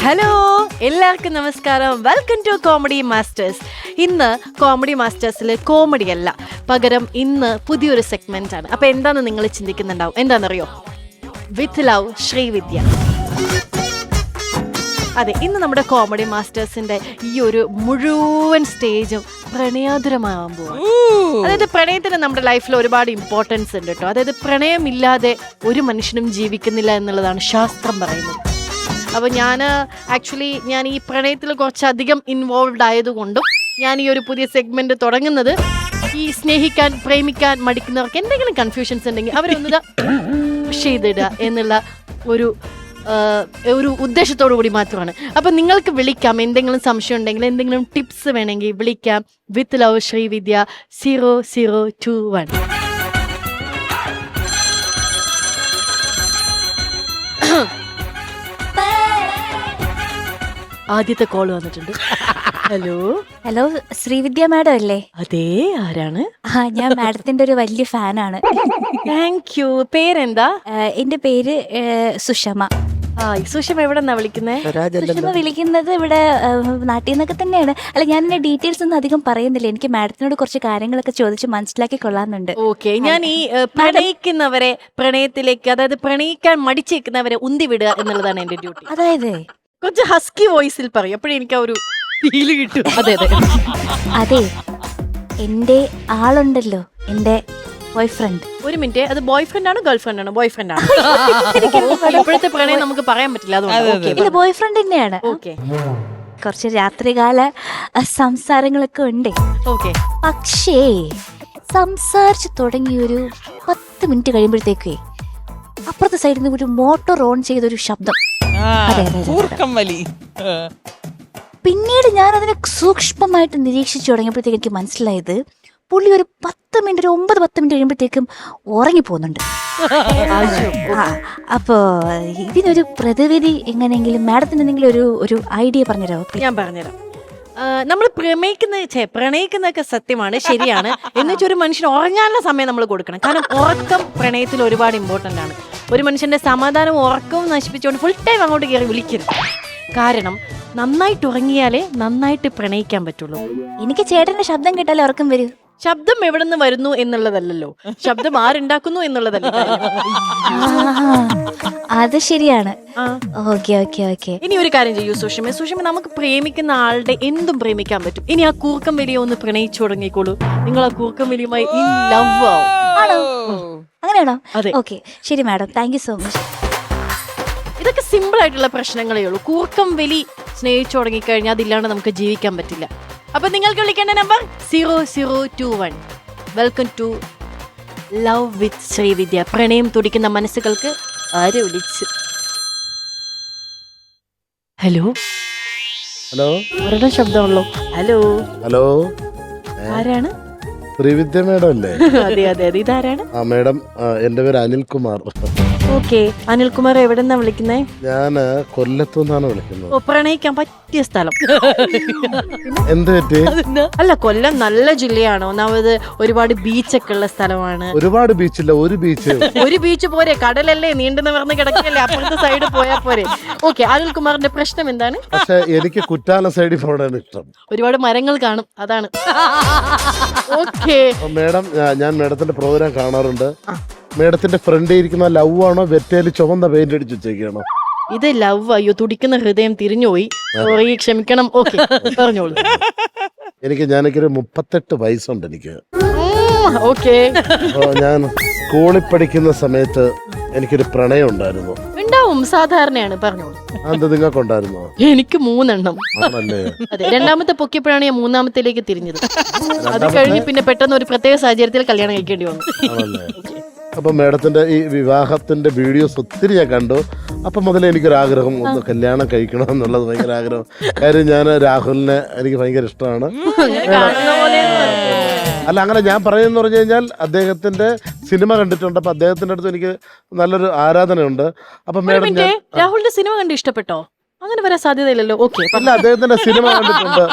Hello, എല്ലാവർക്കും നമസ്കാരം. Welcome to comedy masters. ഇന്ന് കോമഡി മാസ്റ്റേഴ്സിൽ കോമഡി അല്ല, പകരം ഇന്ന് പുതിയൊരു സെഗ്മെന്റ് ആണ്. അപ്പൊ എന്താന്ന് നിങ്ങൾ ചിന്തിക്കുന്നുണ്ടാവും. എന്താണെന്നറിയോ? With love Sreevidya. അതെ, ഇന്ന് നമ്മുടെ കോമഡി മാസ്റ്റേഴ്സിന്റെ ഈ ഒരു മുഴുവൻ സ്റ്റേജും പ്രണയാതുരമാകാൻ പോവാണ്. അതായത് പ്രണയത്തിന് നമ്മുടെ ലൈഫിൽ ഒരുപാട് ഇമ്പോർട്ടൻസ് ഉണ്ട് കേട്ടോ. അതായത് പ്രണയമില്ലാതെ ഒരു മനുഷ്യനും ജീവിക്കുന്നില്ല എന്നുള്ളതാണ് ശാസ്ത്രം പറയുന്നത്. അപ്പോൾ ഞാൻ ഈ പ്രണയത്തിൽ കുറച്ചധികം ഇൻവോൾവ് ആയതുകൊണ്ടും ഞാൻ ഈ ഒരു പുതിയ സെഗ്മെന്റ് തുടങ്ങുന്നത് ഈ സ്നേഹിക്കാൻ പ്രേമിക്കാൻ മടിക്കുന്നവർക്ക് എന്തെങ്കിലും കൺഫ്യൂഷൻസ് ഉണ്ടെങ്കിൽ അവരൊന്ന് ചെയ്തിടുക എന്നുള്ള ഒരു ഉദ്ദേശത്തോടു കൂടി മാത്രമാണ്. അപ്പം നിങ്ങൾക്ക് വിളിക്കാം, എന്തെങ്കിലും സംശയം ഉണ്ടെങ്കിൽ, എന്തെങ്കിലും ടിപ്സ് വേണമെങ്കിൽ വിളിക്കാം. With love Sreevidya 0021. ആദ്യത്തെ കോൾ വന്നിട്ടുണ്ട്. ഹലോ, ശ്രീവിദ്യ മാഡം അല്ലേ? അതേ, ആരാണ്? ഞാൻ മാഡത്തിന്റെ ഒരു വലിയ ഫാനാണ്. Thank you. പേരെന്താ? എന്റെ പേര് സുഷമ. സുഷമ എവിടെ നിന്നാ വിളിക്കുന്നത്? സുഷമ വിളിക്കുന്നത് ഇവിടെ നാട്ടിൽ നിന്നൊക്കെ തന്നെയാണ്. അല്ല, ഞാൻ എന്റെ ഡീറ്റെയിൽസ് ഒന്നും അധികം പറയുന്നില്ല. എനിക്ക് മാഡത്തിനോട് കുറച്ച് കാര്യങ്ങളൊക്കെ ചോദിച്ച് മനസ്സിലാക്കി കൊള്ളാന്നുണ്ട്. ഓക്കെ, ഞാൻ ഈ പ്രണയിക്കുന്നവരെ പ്രണയത്തിലേക്ക്, അതായത് പ്രണയിക്കാൻ മടിച്ചേക്കുന്നവരെ ഉന്തി വിടുക എന്നുള്ളതാണ് എന്റെ ഡ്യൂട്ടി. അതായത് കുറച്ച് ഹസ്കി വോയിസിൽ പറയും, അപ്പോഴേ എനിക്ക് ആ ഒരു ഫീല് കിട്ടും. അതെ അതെ അതെ, എന്റെ ആളുണ്ടല്ലോ, എന്റെ ബോയ് ഫ്രണ്ട്. ഒരു മിനിറ്റ്, അത് ബോയ് ഫ്രണ്ട് ആണോ ഗേൾ ഫ്രണ്ട് ആണോ? ബോയ് ഫ്രണ്ട് ആണ്. ഇപ്പോഴത്തെ പ്രണയം നമുക്ക് പറയാൻ പറ്റില്ല, അതുകൊണ്ട് ബോയ് ഫ്രണ്ട് തന്നെയാണ്. ഓക്കെ, കുറച്ച് രാത്രികാല സംസാരങ്ങളൊക്കെ ഉണ്ട്. ഓക്കെ. പക്ഷേ സംസാരിച്ചു തുടങ്ങി ഒരു 10 മിനിറ്റ് കഴിയുമ്പോഴത്തേക്കേ അപ്പുറത്തെ സൈഡിൽ നിന്ന് ഒരു മോട്ടോർ ഓൺ ചെയ്തൊരു ശബ്ദം. പിന്നീട് ഞാൻ അതിനെ സൂക്ഷ്മമായിട്ട് നിരീക്ഷിച്ചു തുടങ്ങിയപ്പോഴത്തേക്ക് എനിക്ക് മനസ്സിലായത് പുള്ളി ഒരു 10 മിനിറ്റ്, 9-10 മിനിറ്റ് കഴിയുമ്പോഴത്തേക്കും ഉറങ്ങിപ്പോകുന്നുണ്ട്. അപ്പോ ഇതിനൊരു പ്രതിവിധി എങ്ങനെയെങ്കിലും മാഡത്തിന് എന്തെങ്കിലും ഒരു ഐഡിയ പറഞ്ഞുതരാമോ? ഞാൻ പറഞ്ഞുതരാം. നമ്മൾ പ്രണയിക്കുന്നതൊക്കെ സത്യമാണ്, ശരിയാണ്. എന്നുവെച്ചാൽ ഒരു മനുഷ്യന് ഉറങ്ങാനുള്ള സമയം നമ്മൾ കൊടുക്കണം. കാരണം ഉറക്കം പ്രണയത്തിൽ ഒരുപാട് ഇമ്പോർട്ടൻ്റ് ആണ്. ഒരു മനുഷ്യന്റെ സമാധാനവും ഉറക്കവും നശിപ്പിച്ചുകൊണ്ട് ഫുൾ ടൈം അങ്ങോട്ട് കയറി വിളിക്കരുത്. കാരണം നന്നായിട്ട് ഉറങ്ങിയാലേ നന്നായിട്ട് പ്രണയിക്കാൻ പറ്റുള്ളൂ. എനിക്ക് ചേട്ടന്റെ ശബ്ദം കേട്ടാലേ ഉറക്കം വരൂ. ശബ്ദം എവിടെ നിന്ന് വരുന്നു എന്നുള്ളതല്ലോ, ശബ്ദം ആരുണ്ടാക്കുന്നു എന്നുള്ളതല്ല. അത് ശരിയാണ്. Okay okay okay. ഇനി ഒരു കാര്യം ചെയ്യൂ സുഷമ, നമുക്ക് പ്രേമിക്കുന്ന ആളുടെ എന്തും പ്രേമിക്കാൻ പറ്റും. ഇനി ആ കൂർക്കം വലിയ ഒന്ന് പ്രണയിച്ചു തുടങ്ങിക്കോളൂ. നിങ്ങൾ ആ കൂർക്കം വലിയുമായി ഇൻ ലവ് ആണോ? അങ്ങനെയാണോ? അതെ. ഓക്കെ, ശരി madam, thank you so much. ഇതൊക്കെ സിമ്പിൾ ആയിട്ടുള്ള പ്രശ്നങ്ങളേ ഉള്ളൂ. കൂർക്കം വലി സ്നേഹിച്ചു തുടങ്ങിക്കഴിഞ്ഞാൽ അതില്ലാണ്ട് നമുക്ക് ജീവിക്കാൻ പറ്റില്ല. അപ്പൊ നിങ്ങൾക്ക് വിളിക്കേണ്ട number 0021. Welcome to love with Sreevidya. പ്രണയം തുടിക്കുന്ന മനസ്സുകൾക്ക് ആര് വിളിച്ചു? ഹലോ ഹലോ, ഒരെണ്ണം ശബ്ദമുള്ളൂ. ഹലോ ഹലോ, ആരാണ്? ശ്രീവിദ്യ മേഡം അല്ലേ? അതെ അതെ അതെ, ഇതാരാണ്? ആ മേഡം, എന്റെ പേര് അനിൽകുമാർ. ഓക്കെ, അനിൽകുമാർ എവിടെ നിന്നാ വിളിക്കുന്നേ? ഞാന് കൊല്ലത്തു നിന്നാണ് വിളിക്കുന്നത്. ഓ, പ്രണയിക്കാൻ പറ്റിയ സ്ഥലം. എന്ത് പറ്റി? അല്ല, കൊല്ലം നല്ല ജില്ലയാണ്. ഒന്നാമത് ഒരുപാട് ബീച്ചൊക്കെ ഉള്ള സ്ഥലമാണ്. ഒരുപാട് ബീച്ചില്ല, ഒരു ബീച്ച്. ഒരു ബീച്ച് പോരെ, കടലല്ലേ നീണ്ടു നിവർന്ന് കിടക്കല്ലേ, അപ്പുറത്തെ സൈഡ് പോയാ പോരെ. ഓക്കെ, അനിൽകുമാറിന്റെ പ്രശ്നം എന്താണ്? പക്ഷെ എനിക്ക് കുറ്റാല സൈഡിൽ പോകാനാണ് ഇഷ്ടം. ഒരുപാട് മരങ്ങൾ കാണും, അതാണ്. ഓക്കെ മേഡം, ഞാൻ മേഡത്തിന്റെ പ്രോഗ്രാം കാണാറുണ്ട്. മേഡത്തിന്റെ ഫ്രണ്ട് ഇരിക്കുന്ന ലവ് ആണോ വെറ്റേല് ചുവന്ന പെയിന്റ് അടിച്ച് വെച്ചേക്കാണോ? ഇത് ലവ്. അയ്യോ, തുടിക്കുന്ന ഹൃദയം തിരിഞ്ഞുപോയി, സോറി, ക്ഷമിക്കണം. ഓക്കെ, പറഞ്ഞോളൂ. ഞാനൊരു 38 വയസ്സുണ്ട് എനിക്ക്. ഓക്കെ, ഞാൻ സ്കൂളിൽ പഠിക്കുന്ന സമയത്ത് എനിക്കൊരു പ്രണയം ഉണ്ടായിരുന്നു. ഉണ്ടാവും, സാധാരണയാണ്, പറഞ്ഞോളൂ. അത് നിങ്ങൾക്കുണ്ടായിരുന്നോ? എനിക്ക് 3 എണ്ണം. ആണല്ലേ? അതെ, രണ്ടാമത്തെ പൊക്കിയപ്പോഴാണ് ഞാൻ മൂന്നാമത്തേലേക്ക് തിരിഞ്ഞത്. അത് കഴിഞ്ഞ് പിന്നെ പെട്ടെന്ന് ഒരു പ്രത്യേക സാഹചര്യത്തിൽ കല്യാണം കഴിക്കേണ്ടി വന്നു. അപ്പൊ മേഡത്തിന്റെ ഈ വിവാഹത്തിന്റെ വീഡിയോസ് ഒത്തിരി ഞാൻ കണ്ടു. അപ്പൊ മുതലേ എനിക്കൊരാഗ്രഹം, ഒന്ന് കല്യാണം കഴിക്കണം എന്നുള്ളത് ഭയങ്കര ആഗ്രഹം. കാര്യം ഞാൻ രാഹുലിനെ എനിക്ക് ഭയങ്കര ഇഷ്ടമാണ്. അല്ല, അങ്ങനെ ഞാൻ പറയുന്ന പറഞ്ഞു കഴിഞ്ഞാൽ അദ്ദേഹത്തിന്റെ സിനിമ കണ്ടിട്ടുണ്ട്. അപ്പൊ അദ്ദേഹത്തിന്റെ അടുത്ത് എനിക്ക് നല്ലൊരു ആരാധനയുണ്ട്. അപ്പൊ മേഡം, രാഹുലിന്റെ സിനിമ കണ്ട് ഇഷ്ടപ്പെട്ടോ? അങ്ങനെ വരാൻ സാധ്യതയില്ലല്ലോ. ഓക്കെ, അല്ല, അദ്ദേഹത്തിന്റെ സിനിമ കണ്ടിട്ടുണ്ട്.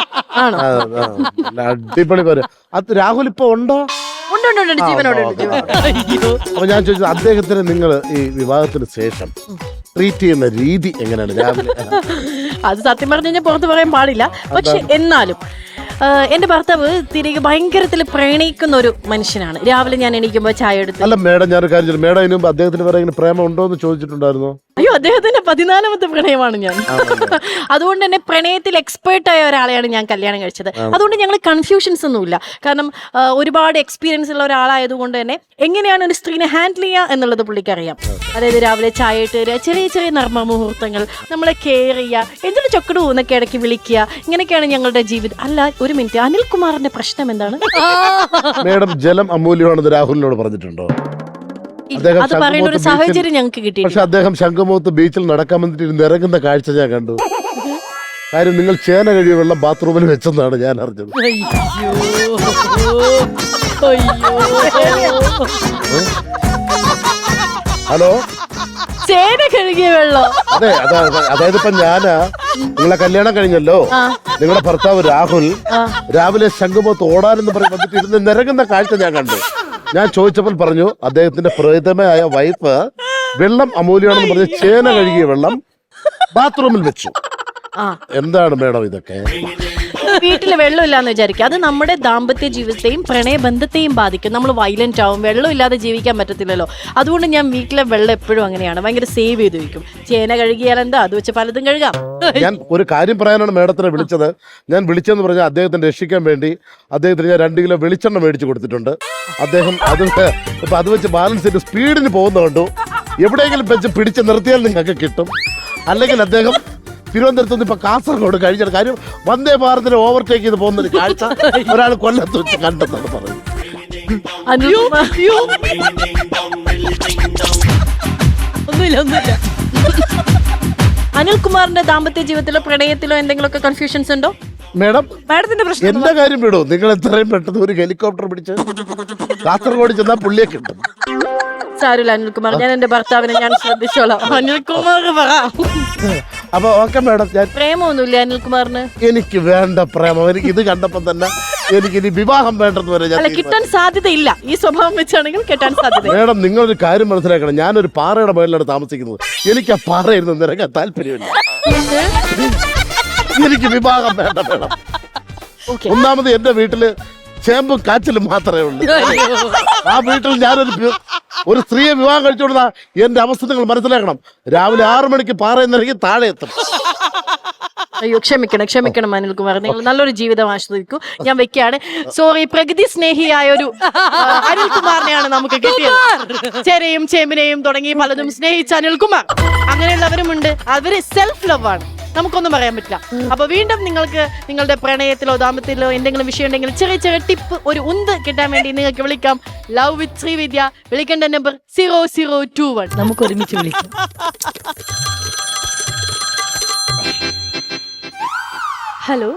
അടിപൊളി പേര്. അത് രാഹുൽ ഇപ്പൊ ഉണ്ടോ? അപ്പൊ ഞാൻ ചോദിച്ചത്, അദ്ദേഹത്തിന് നിങ്ങൾ ഈ വിവാഹത്തിന് ശേഷം ട്രീറ്റ് ചെയ്യുന്ന രീതി എങ്ങനെയാണ് രാവിലെ? അത് സത്യം പറഞ്ഞു കഴിഞ്ഞാൽ പുറത്ത് പറയാൻ പാടില്ല. പക്ഷെ എന്നാലും എന്റെ ഭർത്താവ് തിരികെ ഭയങ്കരത്തിൽ പ്രണയിക്കുന്ന ഒരു മനുഷ്യനാണ്. രാവിലെ ഞാൻ എണീക്കുമ്പോൾ ചായ എടുത്ത്. അല്ല മേഡം, ഞാനൊരു കാര്യം ചോദിച്ചു. മേഡം ഇതിനു മുമ്പ് അദ്ദേഹത്തിന് വേറെ ഇങ്ങനെ പ്രേമം ഉണ്ടോ എന്ന് ചോദിച്ചിട്ടുണ്ടായിരുന്നോ? അയ്യോ, അദ്ദേഹത്തിന്റെ 14ാമത്തെ പ്രണയമാണ് ഞാൻ. അതുകൊണ്ട് തന്നെ പ്രണയത്തിൽ എക്സ്പേർട്ട് ആയ ഒരാളെയാണ് ഞാൻ കല്യാണം കഴിച്ചത്. അതുകൊണ്ട് ഞങ്ങൾ കൺഫ്യൂഷൻസ് ഒന്നുമില്ല. കാരണം ഒരുപാട് എക്സ്പീരിയൻസ് ഉള്ള ഒരാളായതുകൊണ്ട് തന്നെ എങ്ങനെയാണ് ഒരു സ്ത്രീനെ ഹാൻഡിൽ ചെയ്യുക എന്നുള്ളത് പുള്ളിക്ക് അറിയാം. അതായത് രാവിലെ ചായ ഇട്ട് തരിക, ചെറിയ ചെറിയ നർമ്മ മുഹൂർത്തങ്ങൾ, നമ്മളെ കെയർ ചെയ്യുക, എന്തൊരു ചൊക്കടു എന്നൊക്കെ ഇടയ്ക്ക് വിളിക്കുക. ഇങ്ങനെയൊക്കെയാണ് ഞങ്ങളുടെ ജീവിതം. അല്ല, ഒരു മിനിറ്റ്, അനിൽകുമാറിന്റെ പ്രശ്നം എന്താണ്? മേഡം, ജലം അമൂല്യമാണെന്ന് രാഹുലിനോട് പറഞ്ഞിട്ടുണ്ടോ? അത് പറയുന്ന ഒരു സാഹചര്യം ഞങ്ങൾക്ക് കിട്ടി. പക്ഷെ അദ്ദേഹം ശംഖുമുഖത്ത് ബീച്ചിൽ നടക്കാൻ വന്നിട്ട് നിറങ്ങുന്ന കാഴ്ച ഞാൻ കണ്ടു. കാര്യം നിങ്ങൾ ചേന കഴിയ വെള്ളം ബാത്റൂമിൽ വെച്ചെന്നാണ് ഞാൻ അറിഞ്ഞത്. ഹലോ, ചേന കഴുകിയ വെള്ളം? അതെ, അതായത് ഇപ്പൊ ഞാനാ നിങ്ങളെ കല്യാണം കഴിഞ്ഞല്ലോ, നിങ്ങളുടെ ഭർത്താവ് രാഹുൽ രാവിലെ ശംഖുമുഖത്ത് ഓടാനെന്ന് പറഞ്ഞ് വന്നിട്ട് ഇരുന്ന് നിറങ്ങുന്ന കാഴ്ച ഞാൻ കണ്ടു. ഞാൻ ചോദിച്ചപ്പോൾ പറഞ്ഞു അദ്ദേഹത്തിന്റെ പ്രിയതമയായ വൈഫ് വെള്ളം അമൂല്യമാണെന്ന് പറഞ്ഞ് ചേന കഴുകിയ വെള്ളം ബാത്റൂമിൽ വെച്ചു. എന്താണ് മേഡം ഇതൊക്കെ? വീട്ടില് വെള്ളമില്ലാന്ന് വിചാരിക്കുക, അത് നമ്മുടെ ദാമ്പത്യ ജീവിതത്തെയും പ്രണയബന്ധത്തെയും ബാധിക്കും. നമ്മൾ വയലന്റ് ആവും, വെള്ളം ഇല്ലാതെ ജീവിക്കാൻ പറ്റത്തില്ലല്ലോ. അതുകൊണ്ട് ഞാൻ വീട്ടിലെ വെള്ളം എപ്പോഴും അങ്ങനെയാണ്, ഭയങ്കര സേവ് ചെയ്ത് വയ്ക്കും. ചേന കഴുകിയാൽ എന്താ, അത് വെച്ച് പലതും കഴുകാം. ഞാൻ ഒരു കാര്യം പറയാനാണ് മേഡത്തിനെ വിളിച്ചത്. ഞാൻ വിളിച്ചെന്ന് പറഞ്ഞാൽ അദ്ദേഹത്തിനെ രക്ഷിക്കാൻ വേണ്ടി അദ്ദേഹത്തിന് ഞാൻ 2 കിലോ വെളിച്ചെണ്ണ മേടിച്ചു കൊടുത്തിട്ടുണ്ട്. അദ്ദേഹം അത് വെച്ച് ബാലൻസ് ചെയ്ത് സ്പീഡിന് പോകുന്ന കണ്ടു. എവിടെയെങ്കിലും വെച്ച് പിടിച്ച് നിർത്തിയാൽ നിങ്ങൾക്ക് കിട്ടും. അല്ലെങ്കിൽ അദ്ദേഹം തിരുവനന്തപുരത്ത് നിന്ന് ഇപ്പൊ കാസർഗോഡ് കഴിഞ്ഞ കാര്യം വന്ദേ ഭാരതിനെ ഓവർടേക്ക് ചെയ്ത് പോകുന്ന ഒരു കാഴ്ച ഒരാൾ കൊല്ലത്ത് വെച്ച് കണ്ടെന്നാണ് പറയുന്നത്. ഒന്നുമില്ല. അനിൽകുമാറിന്റെ ദാമ്പത്യ ജീവിതത്തിലോ പ്രണയത്തിലോ എന്തെങ്കിലുമൊക്കെ കൺഫ്യൂഷൻസ് ഉണ്ടോ? മേഡം, മാഡത്തിന്റെ പ്രശ്നം എന്റെ കാര്യം വിടൂ. നിങ്ങൾ എത്രയും പെട്ടെന്ന് ഒരു ഹെലികോപ്റ്റർ പിടിച്ച് കാസർഗോഡ് ചെന്നാൽ പുള്ളിയെ കിട്ടും. സാരമില്ല അനിൽകുമാർ, ഞാൻ എന്റെ ഭർത്താവിനെ ഞാൻ ശ്രദ്ധിച്ചോളാം. അനിൽകുമാർ പറ. അപ്പൊ ഓക്കെ മേഡം, ഞാൻ പ്രേമൊന്നുമില്ല അനിൽകുമാറിന്? എനിക്ക് വേണ്ട പ്രേമം. എനിക്ക് ഇത് കണ്ടപ്പോ തന്നെ എനിക്ക് ഇനി വിവാഹം വേണ്ടെന്ന് വരെ അല്ല, കിട്ടാൻ സാധ്യതയില്ല. ഈ സ്വഭാവം വെച്ചാണെങ്കിൽ കിട്ടാൻ സാധ്യത. മേഡം, നിങ്ങളൊരു കാര്യം മനസ്സിലാക്കണം. ഞാനൊരു പാറയുടെ മുകളിലാണ് താമസിക്കുന്നത്. എനിക്ക് ആ പാറയിൽ നിന്ന് ഇറങ്ങാൻ താല്പര്യമില്ല. എനിക്ക് വിവാഹം വേണ്ട മേഡം. ഒന്നാമത് എന്റെ വീട്ടില് ചേമ്പും കാച്ചിലും മാത്രമേ ഉള്ളൂ. ആ വീട്ടിൽ ഞാനൊരു സ്ത്രീയെ വിവാഹം കഴിച്ചുകൊണ്ടാ എന്റെ അവസ്ഥ നിങ്ങൾ മനസ്സിലാക്കണം. രാവിലെ 6 മണിക്ക് പാറയിൽ നിന്നിറങ്ങി താഴെ എത്തും. അയ്യോ, ക്ഷമിക്കണം അനിൽകുമാർ, നിങ്ങൾ നല്ലൊരു ജീവിതം ആസ്വദിക്കൂ. ഞാൻ വെക്കാണ്. സോറി, പ്രകൃതി സ്നേഹിയായ ഒരു അനിൽകുമാറിനെയാണ് നമുക്ക് കിട്ടിയത്. ചെരയും ചേമ്പിനെയും തുടങ്ങി പലതും സ്നേഹിച്ച അനിൽകുമാർ. അങ്ങനെയുള്ളവരുമുണ്ട്. അവര് സെൽഫ് ലവ് ആണ്, നമുക്കൊന്നും പറയാൻ പറ്റില്ല. അപ്പൊ വീണ്ടും നിങ്ങൾക്ക് നിങ്ങളുടെ പ്രണയത്തിലോ ദാമ്പത്യത്തിലോ എന്തെങ്കിലും വിഷയം ഉണ്ടെങ്കിൽ ചെറിയ ചെറിയ ടിപ്പ്, ഒരു ഉന്ത് കിട്ടാൻ വേണ്ടി നിങ്ങൾക്ക് വിളിക്കാം. Love with Sreevidya. വിളിക്കേണ്ട നമ്പർ 0021. നമുക്ക് ഒരുമിച്ച് വിളിക്കാം. Hello